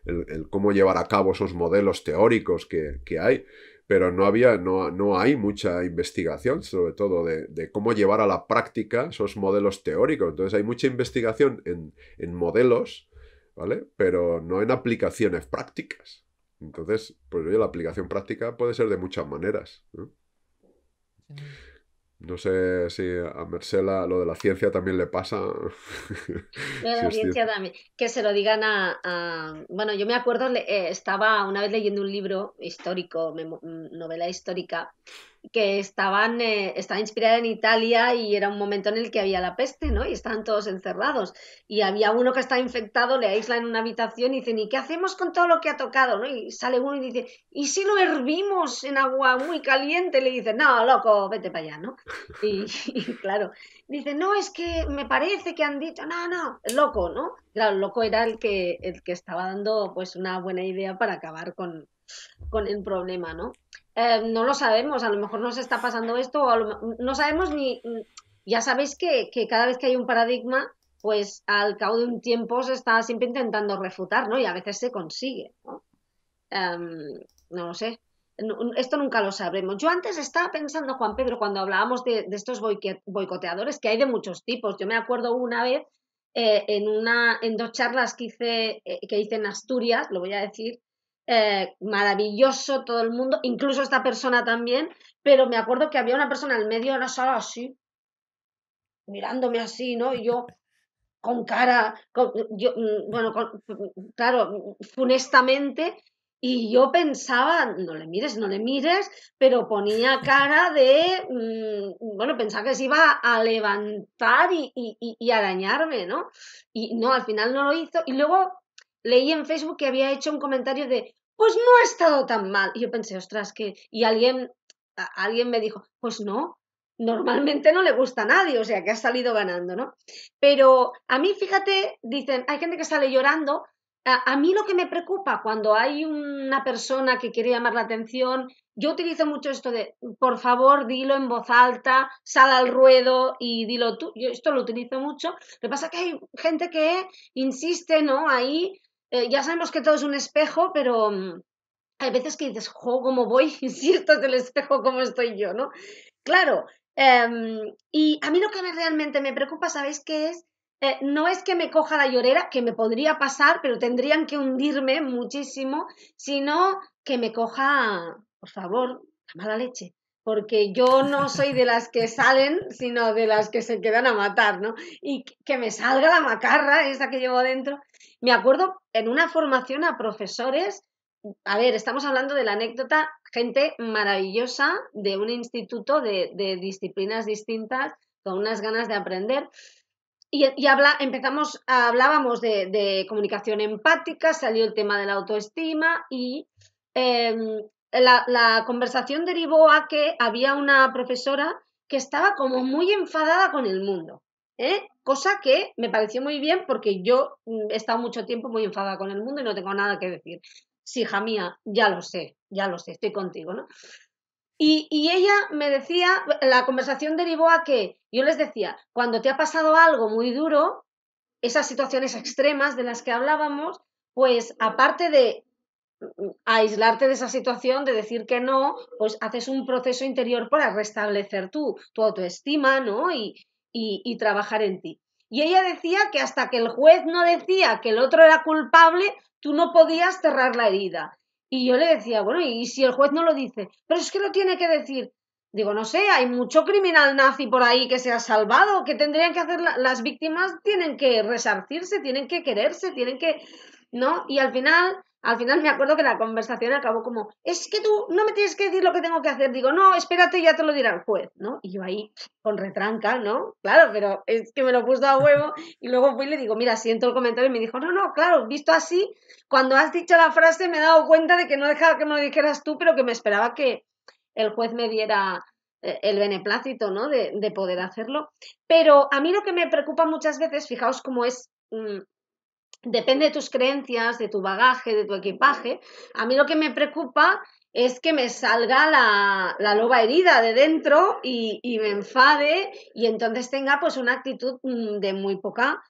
el cómo llevar a cabo esos modelos teóricos que hay, pero no hay mucha investigación, sobre todo, de cómo llevar a la práctica esos modelos teóricos. Entonces hay mucha investigación en modelos, ¿vale? Pero no en aplicaciones prácticas. Entonces, pues oye, la aplicación práctica puede ser de muchas maneras, ¿no? Sin duda. No sé si a Marcela lo de la ciencia también le pasa. Lo de Si la es ciencia cierto. también, que se lo digan bueno, yo me acuerdo, estaba una vez leyendo un libro histórico, novela histórica, que estaba inspirada en Italia y era un momento en el que había la peste, ¿no? Y estaban todos encerrados. Y había uno que está infectado, le aíslan en una habitación y dicen, ¿y qué hacemos con todo lo que ha tocado? ¿No? Y sale uno y dice, ¿y si lo hervimos en agua muy caliente? Le dicen, no, loco, vete para allá, ¿no? Y claro, dice, no, es que me parece que han dicho, no, no, el loco, ¿no? Claro, el loco era el que estaba dando pues una buena idea para acabar con el problema, ¿no? No lo sabemos, a lo mejor nos está pasando esto, no sabemos ni, ya sabéis que cada vez que hay un paradigma, pues al cabo de un tiempo se está siempre intentando refutar, ¿no? Y a veces se consigue, ¿no? No lo sé. Esto nunca lo sabremos. Yo antes estaba pensando, Juan Pedro, cuando hablábamos de estos boicoteadores, que hay de muchos tipos. Yo me acuerdo una vez en dos charlas que hice en Asturias, lo voy a decir, maravilloso todo el mundo, incluso esta persona también, pero me acuerdo que había una persona en el medio de la sala así, mirándome así, ¿no? Y yo con cara, bueno, claro, funestamente, y yo pensaba, no le mires, no le mires, pero ponía cara de, bueno, pensaba que se iba a levantar y arañarme, ¿no? Y no, al final no lo hizo, y luego leí en Facebook que había hecho un comentario de, pues no ha estado tan mal, y yo pensé, ostras, y alguien me dijo, pues no, normalmente no le gusta a nadie, o sea que ha salido ganando, ¿no? Pero a mí, fíjate, dicen, hay gente que sale llorando. A mí lo que me preocupa cuando hay una persona que quiere llamar la atención, yo utilizo mucho esto de, por favor, dilo en voz alta, sal al ruedo y dilo tú. Yo esto lo utilizo mucho. Lo que pasa es que hay gente que insiste, ¿no? Ahí, ya sabemos que todo es un espejo, pero hay veces que dices, jo, ¿cómo voy? Si esto es el espejo, ¿cómo estoy yo, no? Claro, y a mí lo que realmente me preocupa, ¿sabéis qué es? No es que me coja la llorera, que me podría pasar, pero tendrían que hundirme muchísimo, sino que me coja, por favor, la mala leche, porque yo no soy de las que salen, sino de las que se quedan a matar, ¿no? Y que me salga la macarra esa que llevo dentro. Me acuerdo en una formación a profesores, a ver, estamos hablando de la anécdota, gente maravillosa de un instituto de disciplinas distintas, con unas ganas de aprender. Hablábamos de comunicación empática, salió el tema de la autoestima y eh, la conversación derivó a que había una profesora que estaba como muy enfadada con el mundo, ¿eh? Cosa que me pareció muy bien porque yo he estado mucho tiempo muy enfadada con el mundo y no tengo nada que decir. Sí, hija mía, ya lo sé, estoy contigo, ¿no? Y ella me decía, la conversación derivó a que yo les decía, cuando te ha pasado algo muy duro, esas situaciones extremas de las que hablábamos, pues aparte de aislarte de esa situación, de decir que no, pues haces un proceso interior para restablecer tu autoestima, ¿no? Y trabajar en ti. Y ella decía que hasta que el juez no decía que el otro era culpable, tú no podías cerrar la herida. Y yo le decía, bueno, ¿y si el juez no lo dice? Pero es que lo tiene que decir. Digo, no sé, hay mucho criminal nazi por ahí que se ha salvado, que tendrían que hacer, las víctimas tienen que resarcirse, tienen que quererse, tienen que, ¿no? Y al final me acuerdo que la conversación acabó como, es que tú no me tienes que decir lo que tengo que hacer. Digo, no, espérate, ya te lo dirá el juez, ¿no? Y yo ahí, con retranca, ¿no? Claro, pero es que me lo puso a huevo y luego fui y le digo, mira, siento el comentario y me dijo, no, no, claro, visto así, cuando has dicho la frase me he dado cuenta de que no dejaba que me lo dijeras tú, pero que me esperaba que el juez el beneplácito, ¿no? De poder hacerlo. Pero a mí lo que me preocupa muchas veces, fijaos cómo es, depende de tus creencias, de tu bagaje, de tu equipaje. A mí lo que me preocupa es que me salga la loba herida de dentro y me enfade y entonces tenga pues una actitud de muy poca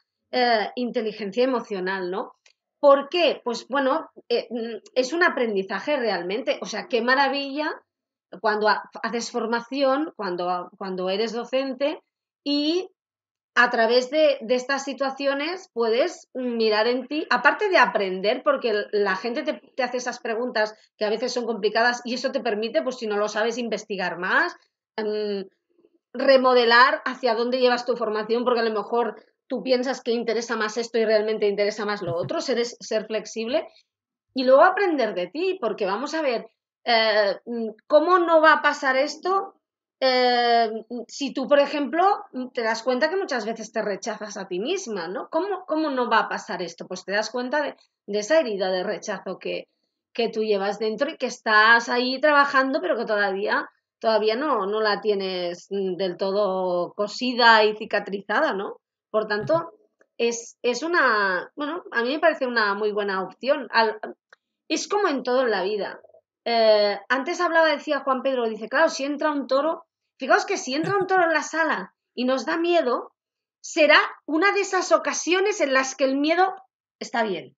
inteligencia emocional, ¿no? ¿Por qué? Pues bueno, es un aprendizaje realmente. O sea, qué maravilla cuando haces formación, cuando eres docente y a través de estas situaciones puedes mirar en ti, aparte de aprender, porque la gente te hace esas preguntas que a veces son complicadas y eso te permite, pues si no lo sabes, investigar más, remodelar hacia dónde llevas tu formación, porque a lo mejor tú piensas que interesa más esto y realmente interesa más lo otro, ser flexible y luego aprender de ti, porque vamos a ver, ¿cómo no va a pasar esto si tú, por ejemplo, te das cuenta que muchas veces te rechazas a ti misma, ¿no? ¿Cómo no va a pasar esto? Pues te das cuenta de esa herida de rechazo que tú llevas dentro y que estás ahí trabajando, pero que todavía no la tienes del todo cosida y cicatrizada, ¿no? Por tanto, es una, bueno, a mí me parece una muy buena opción. Es como en todo en la vida. Antes decía Juan Pedro, dice, claro, si entra un toro, fijaos que si entra un toro en la sala y nos da miedo, será una de esas ocasiones en las que el miedo está bien,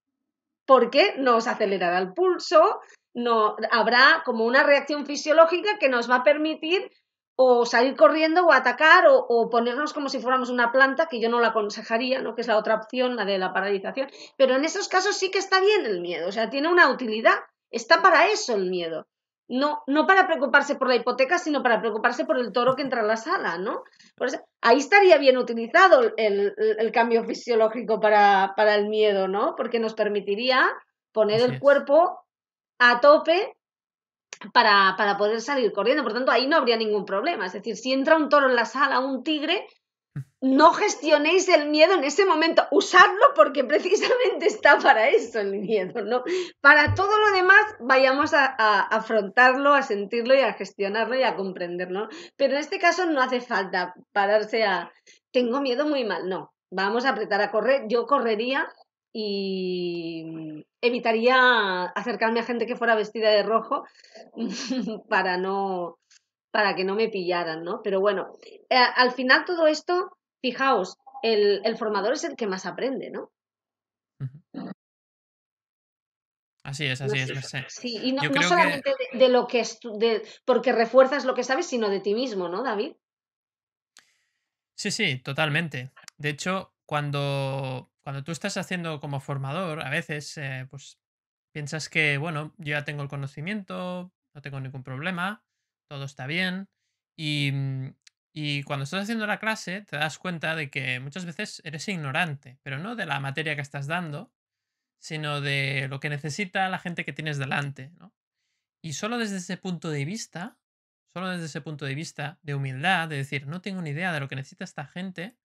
porque nos acelerará el pulso, no, habrá como una reacción fisiológica que nos va a permitir o salir corriendo o atacar o ponernos como si fuéramos una planta, que yo no la aconsejaría, ¿no? Que es la otra opción, la de la paralización. Pero en esos casos sí que está bien el miedo, o sea, tiene una utilidad, está para eso el miedo. No para preocuparse por la hipoteca, sino para preocuparse por el toro que entra a la sala, ¿no? Por eso, ahí estaría bien utilizado el cambio fisiológico para el miedo, ¿no? Porque nos permitiría poner Así el es. cuerpo a tope para poder salir corriendo. Por tanto, ahí no habría ningún problema. Es decir, si entra un toro en la sala, un tigre, no gestionéis el miedo en ese momento, usadlo porque precisamente está para eso el miedo, ¿no? Para todo lo demás vayamos a afrontarlo, a sentirlo y a gestionarlo y a comprenderlo. Pero en este caso no hace falta pararse tengo miedo muy mal, no. Vamos a apretar a correr, yo correría y evitaría acercarme a gente que fuera vestida de rojo para para que no me pillaran, ¿no? Pero bueno, al final todo esto, fijaos, el formador es el que más aprende, ¿no? Así es, Mercé. Sí, y Yo no creo que solamente de lo que porque refuerzas lo que sabes, sino de ti mismo, ¿no, David? sí, sí, totalmente. De hecho, cuando tú estás haciendo como formador, a veces pues piensas que, bueno, yo ya tengo el conocimiento, no tengo ningún problema, todo está bien. Y, y cuando estás haciendo la clase, te das cuenta de que muchas veces eres ignorante, pero no de la materia que estás dando, sino de lo que necesita la gente que tienes delante, ¿no? Y solo desde ese punto de vista, solo desde ese punto de vista de humildad, de decir, no tengo ni idea de lo que necesita esta gente,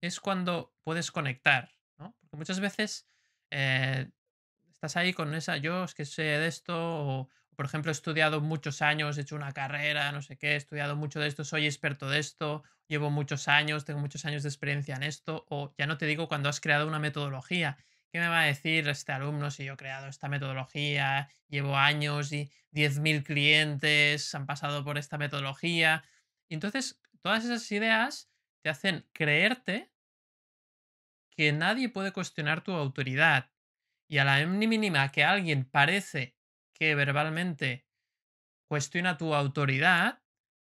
es cuando puedes conectar, ¿no? Porque muchas veces estás ahí con esa, yo es que sé de esto, o por ejemplo he estudiado muchos años, he hecho una carrera, no sé qué, he estudiado mucho de esto, soy experto de esto, llevo muchos años, tengo muchos años de experiencia en esto, o ya no te digo cuando has creado una metodología. ¿Qué me va a decir este alumno si yo he creado esta metodología, llevo años y 10.000 clientes han pasado por esta metodología? Y entonces, todas esas ideas te hacen creerte que nadie puede cuestionar tu autoridad. Y a la mínima que alguien parece que verbalmente cuestiona tu autoridad,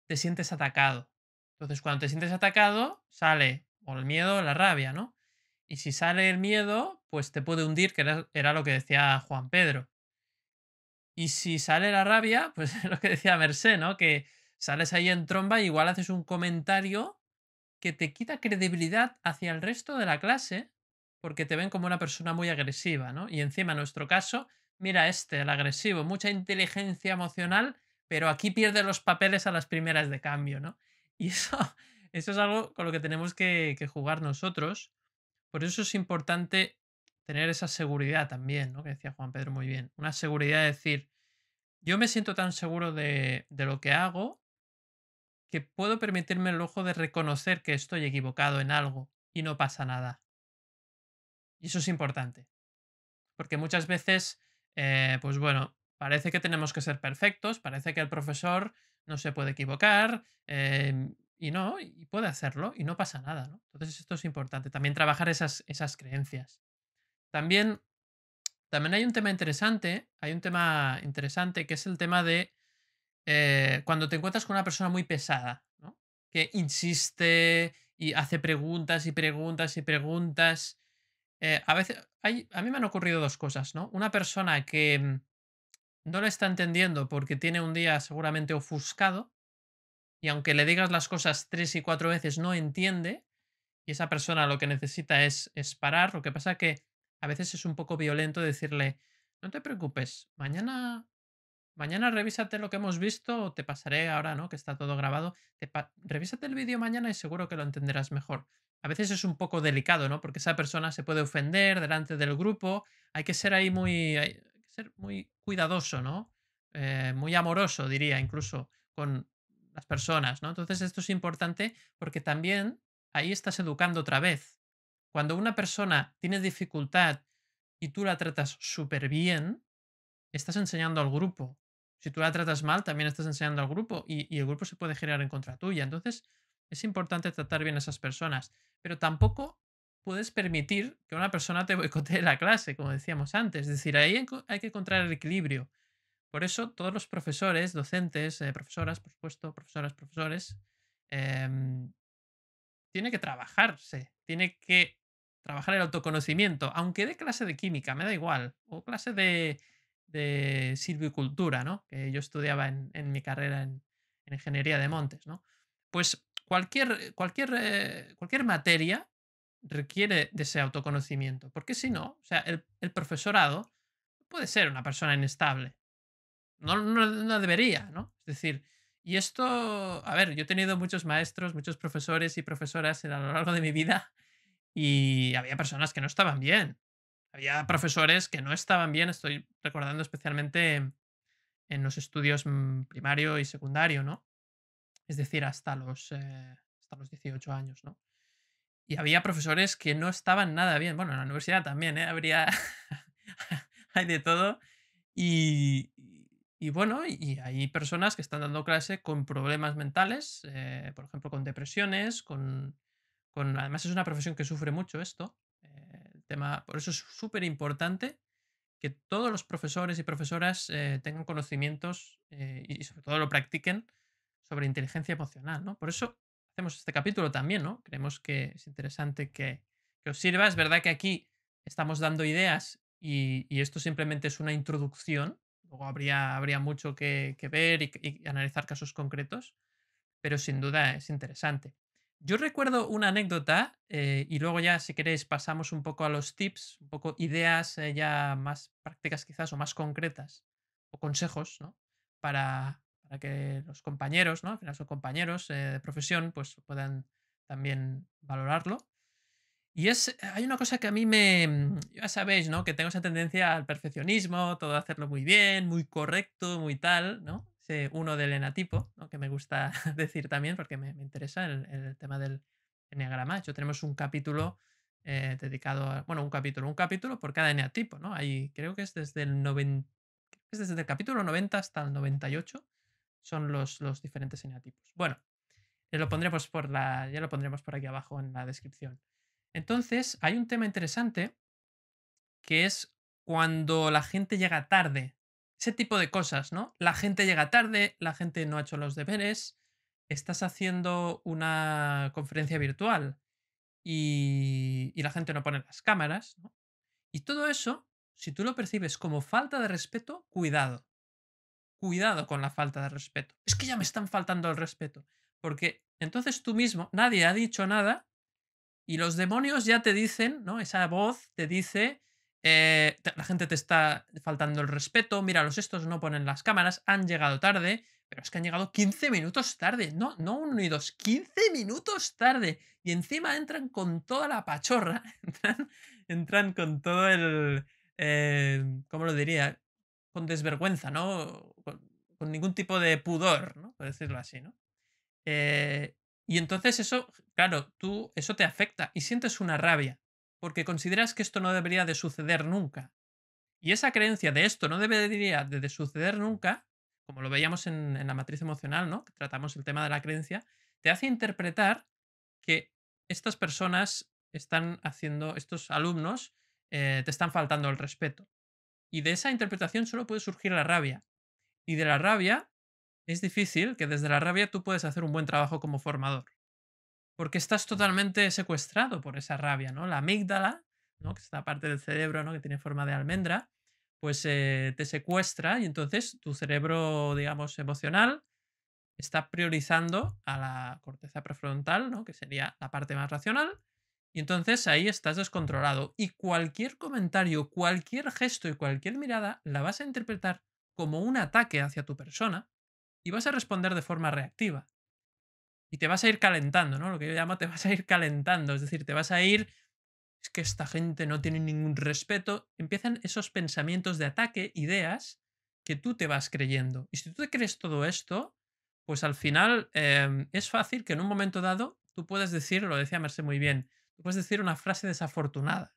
te sientes atacado. Entonces, cuando te sientes atacado, sale o el miedo o la rabia, ¿no? Y si sale el miedo, pues te puede hundir, que era lo que decía Juan Pedro. Y si sale la rabia, pues es lo que decía Mercé, ¿no? Que sales ahí en tromba y igual haces un comentario que te quita credibilidad hacia el resto de la clase porque te ven como una persona muy agresiva, ¿no? Y encima, en nuestro caso, mira este, el agresivo, mucha inteligencia emocional, pero aquí pierde los papeles a las primeras de cambio, ¿no? Y eso, eso es algo con lo que tenemos que jugar nosotros. Por eso es importante tener esa seguridad también, ¿no? Que decía Juan Pedro muy bien. Una seguridad de decir, yo me siento tan seguro de lo que hago que puedo permitirme el lujo de reconocer que estoy equivocado en algo y no pasa nada. Y eso es importante, porque muchas veces, pues bueno, parece que tenemos que ser perfectos, parece que el profesor no se puede equivocar, y no, y puede hacerlo y no pasa nada, ¿no? Entonces esto es importante, también trabajar esas creencias. También, también hay un tema interesante que es el tema de cuando te encuentras con una persona muy pesada, ¿no? Que insiste y hace preguntas y preguntas y preguntas. A veces, a mí me han ocurrido dos cosas, ¿no? Una persona que no lo está entendiendo porque tiene un día seguramente ofuscado y aunque le digas las cosas 3 y 4 veces no entiende y esa persona lo que necesita es parar. Lo que pasa que a veces es un poco violento decirle, no te preocupes, mañana revísate lo que hemos visto, o te pasaré ahora, ¿no? Que está todo grabado. Revísate el vídeo mañana y seguro que lo entenderás mejor. A veces es un poco delicado, ¿no? Porque esa persona se puede ofender delante del grupo. Hay que ser ahí hay que ser muy cuidadoso, ¿no? Muy amoroso, diría, incluso con las personas, ¿no? Entonces esto es importante porque también ahí estás educando otra vez. Cuando una persona tiene dificultad y tú la tratas súper bien, estás enseñando al grupo. Si tú la tratas mal, también estás enseñando al grupo y el grupo se puede girar en contra tuya. Entonces, es importante tratar bien a esas personas, pero tampoco puedes permitir que una persona te boicotee la clase, como decíamos antes. Es decir, ahí hay que encontrar el equilibrio. Por eso, todos los profesores, docentes, profesoras, por supuesto, profesoras, profesores, em, tiene que trabajarse, tiene que trabajar el autoconocimiento, aunque dé clase de química, me da igual, o clase de silvicultura, ¿no? Que yo estudiaba en mi carrera en ingeniería de montes, ¿no? Pues cualquier materia requiere de ese autoconocimiento, porque si no, o sea, el profesorado puede ser una persona inestable, no debería, ¿no? Es decir, y esto, a ver, yo he tenido muchos maestros, muchos profesores y profesoras a lo largo de mi vida y había personas que no estaban bien. Había profesores que no estaban bien, estoy recordando especialmente en los estudios primario y secundario, ¿no? Es decir, hasta los 18 años, ¿no? Y había profesores que no estaban nada bien. Bueno, en la universidad también, ¿eh? Hay de todo. Y, y bueno, y hay personas que están dando clase con problemas mentales, por ejemplo, con depresiones, además es una profesión que sufre mucho esto. El tema, por eso es súper importante que todos los profesores y profesoras tengan conocimientos y sobre todo lo practiquen sobre inteligencia emocional, ¿no? Por eso hacemos este capítulo también, ¿no? Creemos que es interesante que os sirva. Es verdad que aquí estamos dando ideas y esto simplemente es una introducción. Luego habría mucho que ver y analizar casos concretos, pero sin duda es interesante. Yo recuerdo una anécdota y luego ya, si queréis, pasamos un poco a los tips, un poco ideas ya más prácticas quizás o más concretas o consejos, ¿no? Para que los compañeros, ¿no? Al final son compañeros de profesión, pues puedan también valorarlo. Y hay una cosa que a mí ya sabéis, ¿no? Que tengo esa tendencia al perfeccionismo, todo hacerlo muy bien, muy correcto, muy tal, ¿no? Ese uno del enatipo, ¿no? Que me gusta decir también porque me interesa el tema del enneagrama. De hecho, tenemos un capítulo dedicado a, bueno, un capítulo por cada eneatipo, ¿no? Ahí creo que es desde el 90, es desde el capítulo 90 hasta el 98 son los diferentes eneatipos. Bueno, ya lo pondremos por aquí abajo en la descripción. Entonces, hay un tema interesante que es cuando la gente llega tarde. Ese tipo de cosas, ¿no? La gente llega tarde, la gente no ha hecho los deberes, estás haciendo una conferencia virtual y la gente no pone las cámaras, ¿no? Y todo eso, si tú lo percibes como falta de respeto, cuidado. Cuidado con la falta de respeto. Es que ya me están faltando el respeto. Porque entonces tú mismo, nadie ha dicho nada y los demonios ya te dicen, ¿no? Esa voz te dice, la gente te está faltando el respeto, mira, los estos no ponen las cámaras, han llegado tarde, pero es que han llegado 15 minutos tarde, no uno ni dos, 15 minutos tarde. Y encima entran con toda la pachorra, entran con todo ¿cómo lo diría? Con desvergüenza, ¿no? Con ningún tipo de pudor, ¿no? Por decirlo así, ¿no? Y entonces eso, claro, eso te afecta y sientes una rabia, porque consideras que esto no debería de suceder nunca. Y esa creencia de esto no debería de suceder nunca, como lo veíamos en la matriz emocional, ¿no? Que tratamos el tema de la creencia, te hace interpretar que estas personas están haciendo, estos alumnos, te están faltando el respeto. Y de esa interpretación solo puede surgir la rabia. Y de la rabia es difícil que desde la rabia tú puedes hacer un buen trabajo como formador. Porque estás totalmente secuestrado por esa rabia, ¿no? La amígdala, ¿no? Que es la parte del cerebro, ¿no? Que tiene forma de almendra, pues te secuestra y entonces tu cerebro, digamos, emocional está priorizando a la corteza prefrontal, ¿no? Que sería la parte más racional, y entonces ahí estás descontrolado. Y cualquier comentario, cualquier gesto y cualquier mirada la vas a interpretar como un ataque hacia tu persona y vas a responder de forma reactiva. Y te vas a ir calentando, ¿no? Lo que yo llamo te vas a ir calentando, es decir, te vas a ir, es que esta gente no tiene ningún respeto. Empiezan esos pensamientos de ataque, ideas que tú te vas creyendo. Y si tú te crees todo esto, pues al final es fácil que en un momento dado tú puedas decir, lo decía Mercé muy bien, tú puedes decir una frase desafortunada,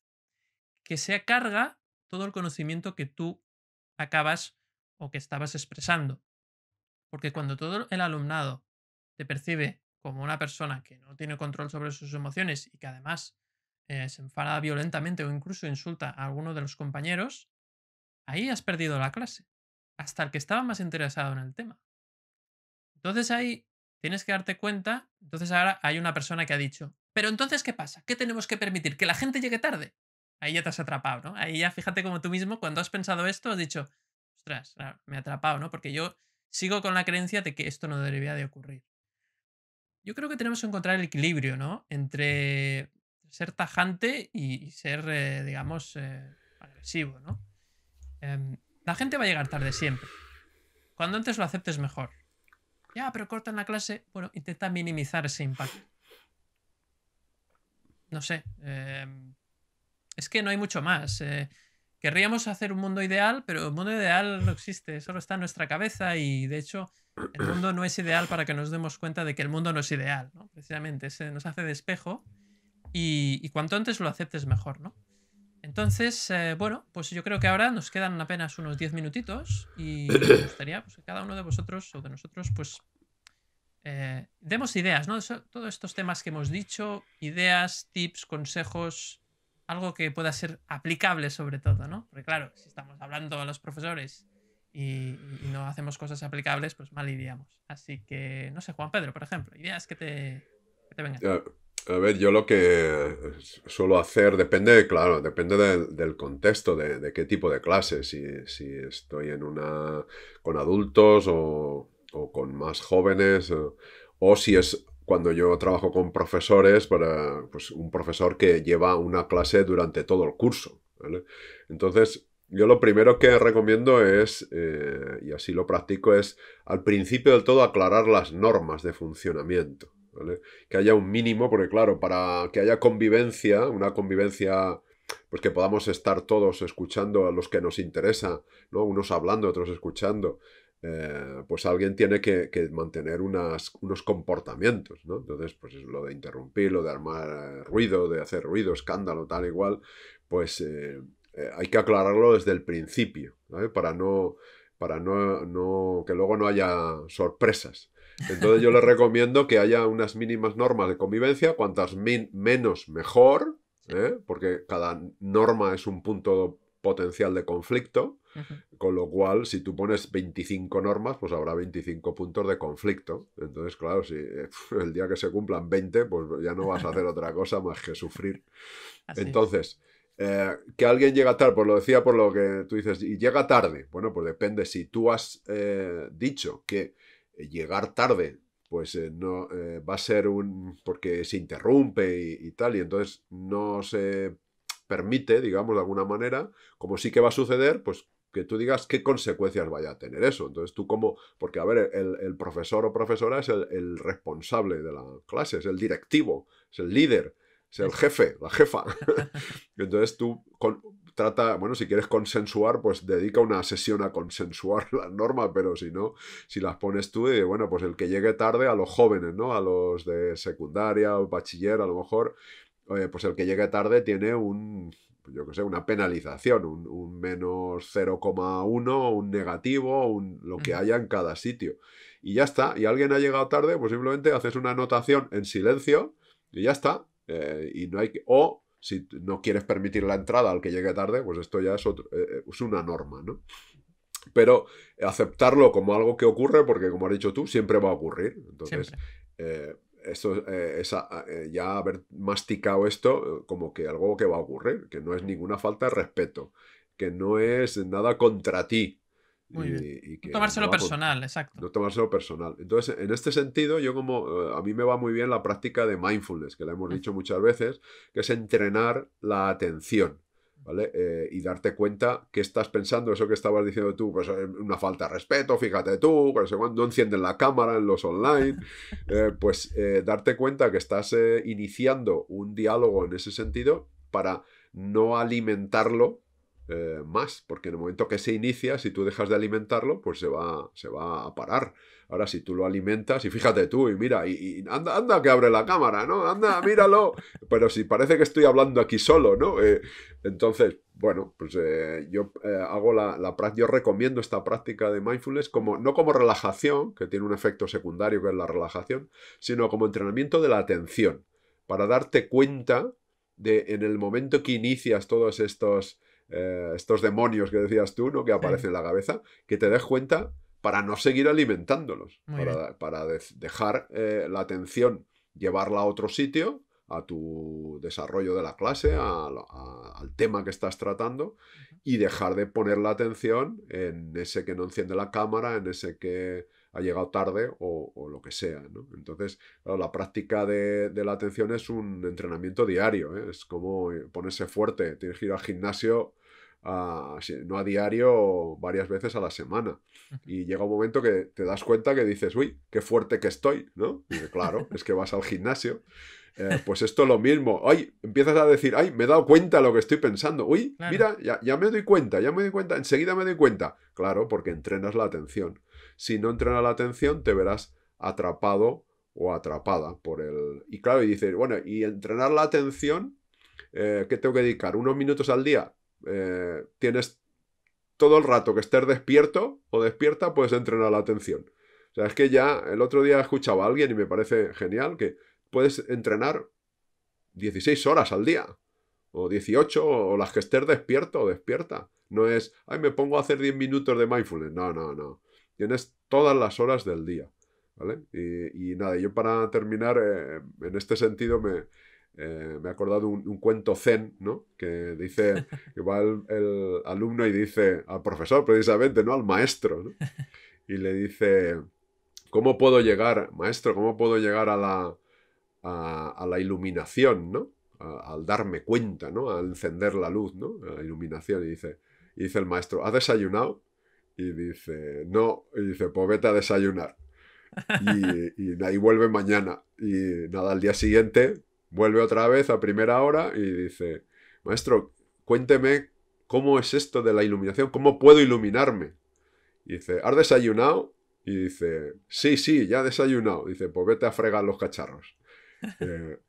que se carga todo el conocimiento que tú acabas o que estabas expresando. Porque cuando todo el alumnado te percibe como una persona que no tiene control sobre sus emociones y que además se enfada violentamente o incluso insulta a alguno de los compañeros, ahí has perdido la clase. Hasta el que estaba más interesado en el tema. Entonces ahí tienes que darte cuenta. Entonces ahora hay una persona que ha dicho, pero entonces, ¿qué pasa? ¿Qué tenemos que permitir? ¿Que la gente llegue tarde? Ahí ya te has atrapado, ¿no? Ahí ya fíjate como tú mismo, cuando has pensado esto, has dicho, ostras, claro, me he atrapado, ¿no? Porque yo sigo con la creencia de que esto no debería de ocurrir. Yo creo que tenemos que encontrar el equilibrio, ¿no? Entre ser tajante y ser, digamos, agresivo, ¿no? La gente va a llegar tarde siempre. Cuando antes lo aceptes mejor. Ya, pero cortan la clase. Bueno, intenta minimizar ese impacto. No sé. Es que no hay mucho más. Querríamos hacer un mundo ideal, pero el mundo ideal no existe. Solo está en nuestra cabeza y, de hecho, el mundo no es ideal para que nos demos cuenta de que el mundo no es ideal, ¿no? Precisamente, nos hace de espejo y cuanto antes lo aceptes mejor, ¿no? Entonces, bueno, pues yo creo que ahora nos quedan apenas unos 10 minutitos y me gustaría pues, que cada uno de vosotros o de nosotros, pues, demos ideas, ¿no? Todos estos temas que hemos dicho, ideas, tips, consejos, algo que pueda ser aplicable sobre todo, ¿no? Porque claro, si estamos hablando a los profesores y no hacemos cosas aplicables, pues mal iríamos. Así que, no sé, Juan Pedro, por ejemplo, ideas que te vengan. A ver, yo lo que suelo hacer depende, claro, depende del contexto, de qué tipo de clase, si estoy con adultos o con más jóvenes, o si es cuando yo trabajo con profesores, pues un profesor que lleva una clase durante todo el curso, ¿vale? Entonces, yo lo primero que recomiendo es, y así lo practico, es al principio del todo aclarar las normas de funcionamiento, ¿vale? Que haya un mínimo, porque claro, para que haya convivencia, una convivencia, pues que podamos estar todos escuchando a los que nos interesa, ¿no? Unos hablando, otros escuchando, pues alguien tiene que mantener unos comportamientos, ¿no? Entonces, pues lo de interrumpir, lo de armar ruido, de hacer ruido, escándalo, tal igual, pues hay que aclararlo desde el principio, ¿vale? Para que luego no haya sorpresas. Entonces yo les recomiendo que haya unas mínimas normas de convivencia, cuantas menos mejor, porque cada norma es un punto potencial de conflicto, con lo cual si tú pones 25 normas, pues habrá 25 puntos de conflicto. Entonces, claro, si el día que se cumplan 20, pues ya no vas a hacer otra cosa más que sufrir. Así Entonces, que alguien llega tarde, pues lo decía por lo que tú dices, y llega tarde. Bueno, pues depende. Si tú has dicho que llegar tarde, pues no va a ser porque se interrumpe y tal, y entonces no se permite, digamos, de alguna manera, como sí que va a suceder, pues que tú digas qué consecuencias vaya a tener eso. Entonces tú porque a ver, el profesor o profesora es el responsable de la clase, es el directivo, es el líder, es el jefe, la jefa. Entonces tú trata, bueno, si quieres consensuar, pues dedica una sesión a consensuar las normas, pero si no, si las pones tú, bueno, pues el que llegue tarde a los jóvenes, ¿no? A los de secundaria o bachiller, a lo mejor, pues el que llegue tarde tiene yo qué sé, una penalización, un menos 0,1, un negativo, lo que haya en cada sitio. Y ya está. Y alguien ha llegado tarde, pues simplemente haces una anotación en silencio y ya está. Y no hay que... O si no quieres permitir la entrada al que llegue tarde, pues esto ya es una norma, ¿no? Pero aceptarlo como algo que ocurre, porque como has dicho tú, siempre va a ocurrir. Entonces, ya haber masticado esto como que algo que va a ocurrir, que no es ninguna falta de respeto, que no es nada contra ti. Muy bien. Y que no tomárselo personal, exacto. No tomárselo personal. Entonces, en este sentido, yo a mí me va muy bien la práctica de mindfulness, que la hemos dicho muchas veces, que es entrenar la atención. ¿Vale? Y darte cuenta que estás pensando, eso que estabas diciendo tú, pues una falta de respeto, fíjate tú, pues, cuando encienden la cámara en los online, darte cuenta que estás iniciando un diálogo en ese sentido para no alimentarlo más, porque en el momento que se inicia, si tú dejas de alimentarlo, pues se va a parar. Ahora, si tú lo alimentas, y fíjate tú, y mira, y anda que abre la cámara, ¿no? Anda, míralo. Pero si parece que estoy hablando aquí solo, ¿no? Entonces, bueno, pues yo hago yo recomiendo esta práctica de mindfulness no como relajación, que tiene un efecto secundario que es la relajación, sino como entrenamiento de la atención, para darte cuenta en el momento que inicias todos estos demonios que decías tú, ¿no? Que aparecen en la cabeza, que te des cuenta para no seguir alimentándolos, para dejar la atención, llevarla a otro sitio, a tu desarrollo de la clase, al tema que estás tratando, y dejar de poner la atención en ese que no enciende la cámara, en ese que ha llegado tarde o lo que sea, ¿no? Entonces, claro, la práctica de la atención es un entrenamiento diario, ¿eh? Es como ponerse fuerte, tienes que ir al gimnasio no a diario, varias veces a la semana. Y llega un momento que te das cuenta que dices, uy, qué fuerte que estoy, ¿no? Y claro, es que vas al gimnasio. Pues esto es lo mismo. Ay, empiezas a decir, ay, me he dado cuenta de lo que estoy pensando. Uy, claro. Mira, ya me doy cuenta, enseguida me doy cuenta. Claro, porque entrenas la atención. Si no entrenas la atención, te verás atrapado o atrapada por el... Y claro, y dices, bueno, y entrenar la atención, ¿qué tengo que dedicar? ¿Unos minutos al día? Tienes todo el rato que estés despierto o despierta, puedes entrenar la atención. O sea, es que ya el otro día escuchaba a alguien y me parece genial que puedes entrenar 16 horas al día o 18 o las que estés despierto o despierta. No es, ay, me pongo a hacer 10 minutos de mindfulness. No. Tienes todas las horas del día. ¿Vale? Y nada, yo para terminar, en este sentido me he acordado un cuento zen, ¿no? Que dice, que va el alumno y dice al profesor precisamente, ¿no? Al maestro, ¿no? Y le dice, ¿cómo puedo llegar, maestro, cómo puedo llegar a la iluminación, ¿no? Al darme cuenta, ¿no? Al encender la luz, ¿no? A la iluminación. Y dice el maestro, ¿has desayunado? Y dice, no. Y dice, pues vete a desayunar. Y ahí vuelve mañana. Y nada, al día siguiente vuelve otra vez a primera hora y dice, maestro, cuénteme cómo es esto de la iluminación, cómo puedo iluminarme. Y dice, ¿has desayunado? Y dice, sí, ya he desayunado. Y dice, pues vete a fregar los cacharros.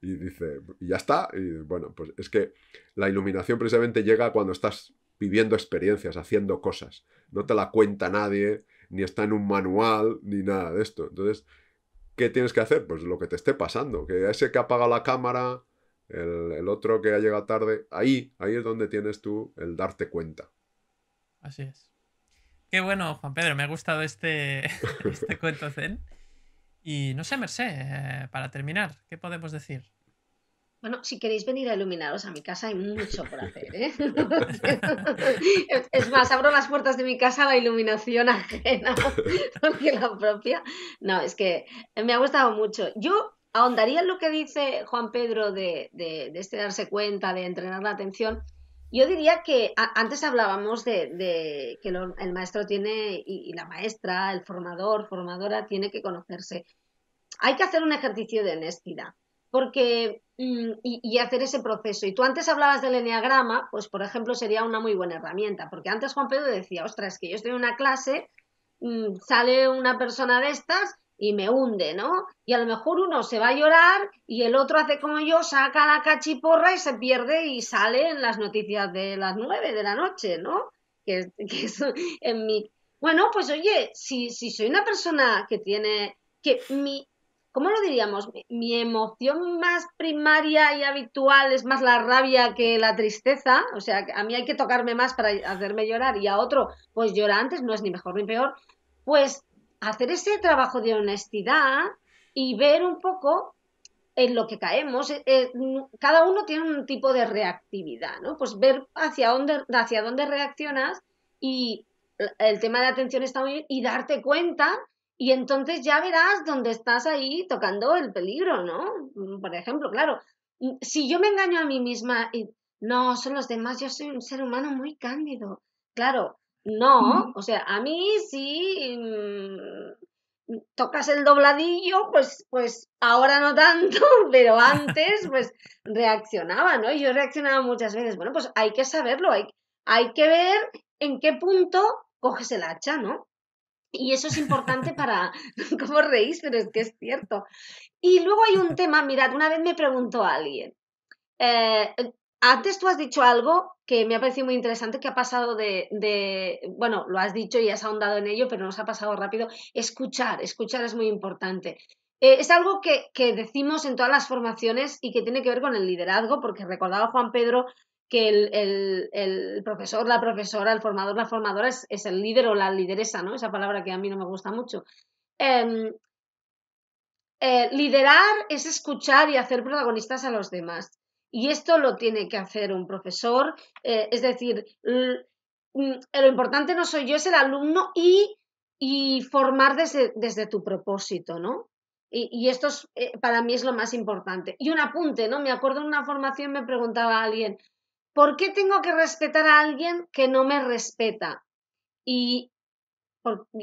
Y dice, y ya está. Y bueno, pues es que la iluminación precisamente llega cuando estás viviendo experiencias, haciendo cosas. No te la cuenta nadie, ni está en un manual, ni nada de esto. Entonces, ¿qué tienes que hacer? Pues lo que te esté pasando. Que ese que ha apagado la cámara, el otro que ha llegado tarde, ahí es donde tienes tú el darte cuenta. Así es. Qué bueno, Juan Pedro, me ha gustado este cuento zen. Y no sé, Mercé, para terminar, ¿qué podemos decir? Bueno, si queréis venir a iluminaros a mi casa, hay mucho por hacer, ¿eh? Es más, abro las puertas de mi casa a la iluminación ajena que la propia. No, es que me ha gustado mucho. Yo ahondaría en lo que dice Juan Pedro de este darse cuenta, de entrenar la atención. Yo diría que antes hablábamos de que el maestro tiene y la maestra, el formador, formadora, tiene que conocerse. Hay que hacer un ejercicio de honestidad. porque y hacer ese proceso. Y tú antes hablabas del eneagrama, pues por ejemplo sería una muy buena herramienta, porque antes Juan Pedro decía, ostras, que yo estoy en una clase, sale una persona de estas y me hunde, ¿no? Y a lo mejor uno se va a llorar y el otro hace como yo, saca la cachiporra y se pierde y sale en las noticias de las 9 de la noche, ¿no? Que es en mi... Bueno, pues oye, si soy una persona que tiene... que mi, ¿cómo lo diríamos? Mi emoción más primaria y habitual es más la rabia que la tristeza, o sea, a mí hay que tocarme más para hacerme llorar y a otro, pues llora antes, no es ni mejor ni peor, pues hacer ese trabajo de honestidad y ver un poco en lo que caemos. Cada uno tiene un tipo de reactividad, ¿no? Pues ver hacia dónde reaccionas y el tema de atención está muy bien y darte cuenta y entonces ya verás dónde estás ahí tocando el peligro, ¿no? Por ejemplo, claro, si yo me engaño a mí misma y no, son los demás, yo soy un ser humano muy cándido. Claro, no, o sea, a mí sí tocas el dobladillo, pues ahora no tanto, pero antes pues reaccionaba, ¿no? Y yo reaccionaba muchas veces. Bueno, pues hay que saberlo, hay que ver en qué punto coges el hacha, ¿no? Y eso es importante para, ¿cómo reís? Pero es que es cierto. Y luego hay un tema, mirad, una vez me preguntó alguien, eh, antes tú has dicho algo que me ha parecido muy interesante, que ha pasado bueno, lo has dicho y has ahondado en ello, pero nos ha pasado rápido. Escuchar es muy importante. Es algo que decimos en todas las formaciones y que tiene que ver con el liderazgo, porque recordaba Juan Pedro que el profesor, la profesora, el formador, la formadora es el líder o la lideresa, ¿no? Esa palabra que a mí no me gusta mucho. Eh, Liderar es escuchar y hacer protagonistas a los demás. Y esto lo tiene que hacer un profesor. Es decir, lo importante no soy yo, es el alumno y formar desde tu propósito, ¿no? Y esto para mí es lo más importante. Y un apunte, ¿no? Me acuerdo en una formación me preguntaba a alguien, ¿por qué tengo que respetar a alguien que no me respeta? Y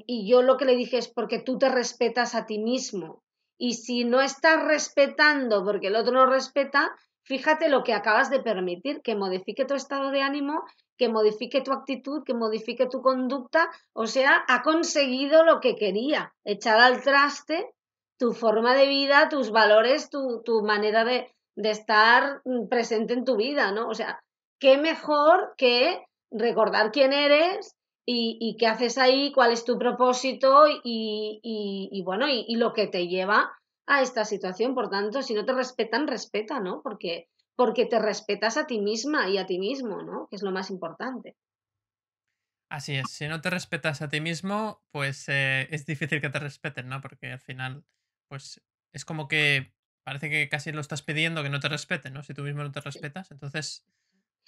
y yo lo que le dije es porque tú te respetas a ti mismo. Y si no estás respetando porque el otro no respeta, fíjate lo que acabas de permitir, que modifique tu estado de ánimo, que modifique tu actitud, que modifique tu conducta. O sea, ha conseguido lo que quería, echar al traste tu forma de vida, tus valores, tu manera de estar presente en tu vida, ¿no? O sea, qué mejor que recordar quién eres y qué haces ahí, cuál es tu propósito y bueno, y lo que te lleva a esta situación. Por tanto, si no te respetan, respeta, ¿no? Porque te respetas a ti misma y a ti mismo, ¿no? Que es lo más importante. Así es, si no te respetas a ti mismo, pues es difícil que te respeten, ¿no? Porque al final, pues es como que parece que casi lo estás pidiendo que no te respeten, ¿no? Si tú mismo no te respetas, entonces,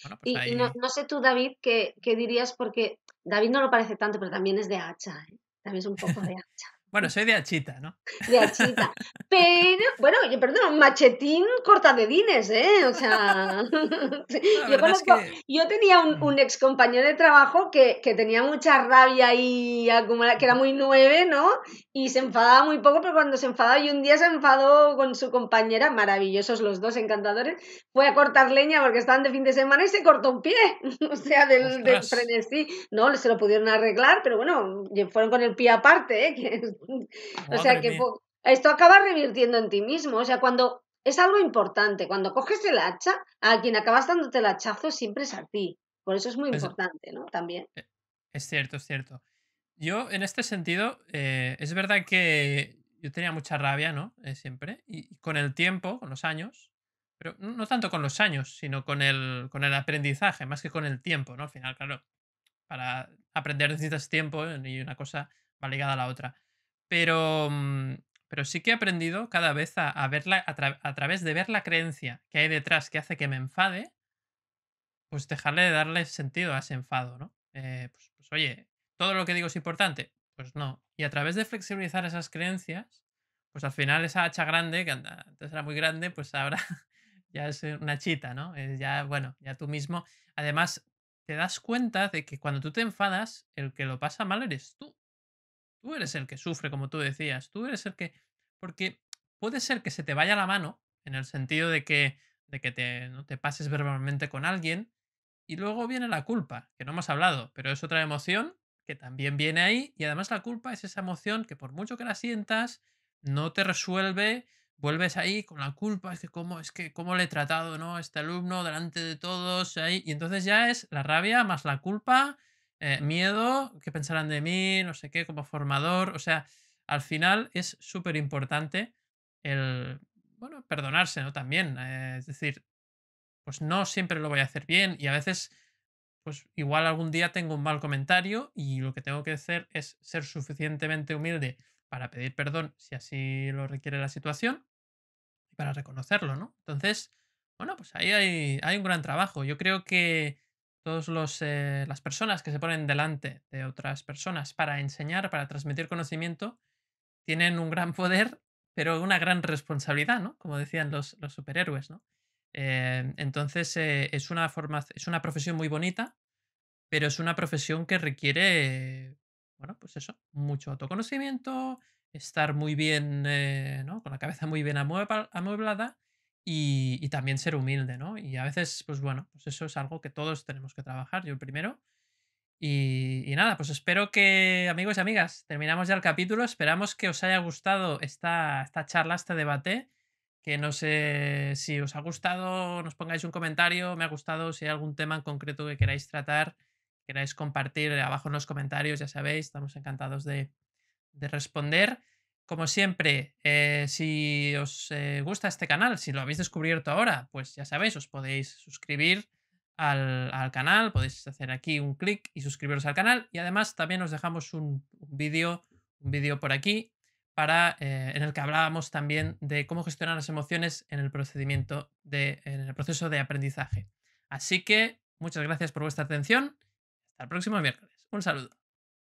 bueno, pues Y no, ahí... no sé tú, David, qué dirías, porque David no lo parece tanto, pero también es de hacha, ¿eh? También es un poco de hacha. Bueno, soy de Achita, ¿no? De hachita. Pero, bueno, oye, perdón, un machetín cortadedines, ¿eh? O sea, sí, No, la verdad es que... yo tenía mm, un ex compañero de trabajo que tenía mucha rabia y acumulada, que era ujú. muy nueve, ¿no? Y se enfadaba muy poco, pero cuando se enfadaba y un día se enfadó con su compañera, maravillosos los dos, encantadores, fue a cortar leña porque estaban de fin de semana y se cortó un pie, o sea, del Ostras, frenesí. No, se lo pudieron arreglar, pero bueno, fueron con el pie aparte, ¿eh? O sea madre que mía. esto acaba revirtiendo en ti mismo. O sea, cuando es algo importante, cuando coges el hacha, a quien acabas dándote el hachazo siempre es a ti. Por eso es muy Es, importante, ¿no? También. es cierto, es cierto. Yo, en este sentido, es verdad que yo tenía mucha rabia, ¿no? Siempre. Y con el tiempo, con los años, pero no tanto con los años, sino con el aprendizaje, más que con el tiempo, ¿no? Al final, claro, para aprender necesitas tiempo y una cosa va ligada a la otra. Pero, pero sí que he aprendido cada vez a verla a través de ver la creencia que hay detrás que hace que me enfade, pues dejarle de darle sentido a ese enfado, ¿no? Pues oye, ¿todo lo que digo es importante? Pues no. Y a través de flexibilizar esas creencias, pues al final esa hacha grande, que antes era muy grande, pues ahora ya es una chita, ¿no? Ya, bueno, ya tú mismo. Además, te das cuenta de que cuando tú te enfadas, el que lo pasa mal eres tú. Tú eres el que sufre, como tú decías. Tú eres el que... Porque puede ser que se te vaya la mano en el sentido de que no te pases verbalmente con alguien. Y luego viene la culpa, que no hemos hablado, pero es otra emoción que también viene ahí. Y además la culpa es esa emoción que por mucho que la sientas, no te resuelve, vuelves ahí con la culpa, es que cómo le he tratado, ¿no? A este alumno delante de todos ahí. Y entonces ya es la rabia más la culpa, miedo, qué pensarán de mí, no sé qué, como formador. O sea, al final es súper importante el, bueno, perdonarse, ¿no? También. Es decir, pues no siempre lo voy a hacer bien y a veces, pues igual algún día tengo un mal comentario y lo que tengo que hacer es ser suficientemente humilde para pedir perdón si así lo requiere la situación y para reconocerlo, ¿no? Entonces, bueno, pues ahí hay un gran trabajo. Yo creo que todas las personas que se ponen delante de otras personas para enseñar, para transmitir conocimiento, tienen un gran poder, pero una gran responsabilidad, ¿no? Como decían los superhéroes, ¿no? Entonces, es una profesión muy bonita, pero es una profesión que requiere, bueno, pues eso, mucho autoconocimiento, estar muy bien, ¿no? Con la cabeza muy bien amueblada y también ser humilde, ¿no? Y a veces, pues bueno, pues eso es algo que todos tenemos que trabajar, yo el primero. Y nada, pues espero que, amigos y amigas, terminamos ya el capítulo. Esperamos que os haya gustado esta charla, este debate. Que no sé si os ha gustado, nos pongáis un comentario. Me ha gustado. Si hay algún tema en concreto que queráis tratar, queráis compartir abajo en los comentarios, ya sabéis, estamos encantados de responder. Como siempre, si os gusta este canal, si lo habéis descubierto ahora, pues ya sabéis, os podéis suscribir al canal, podéis hacer aquí un clic y suscribiros al canal. Y además también os dejamos un vídeo por aquí en el que hablábamos también de cómo gestionar las emociones en el en el proceso de aprendizaje. Así que muchas gracias por vuestra atención. Hasta el próximo miércoles. Un saludo.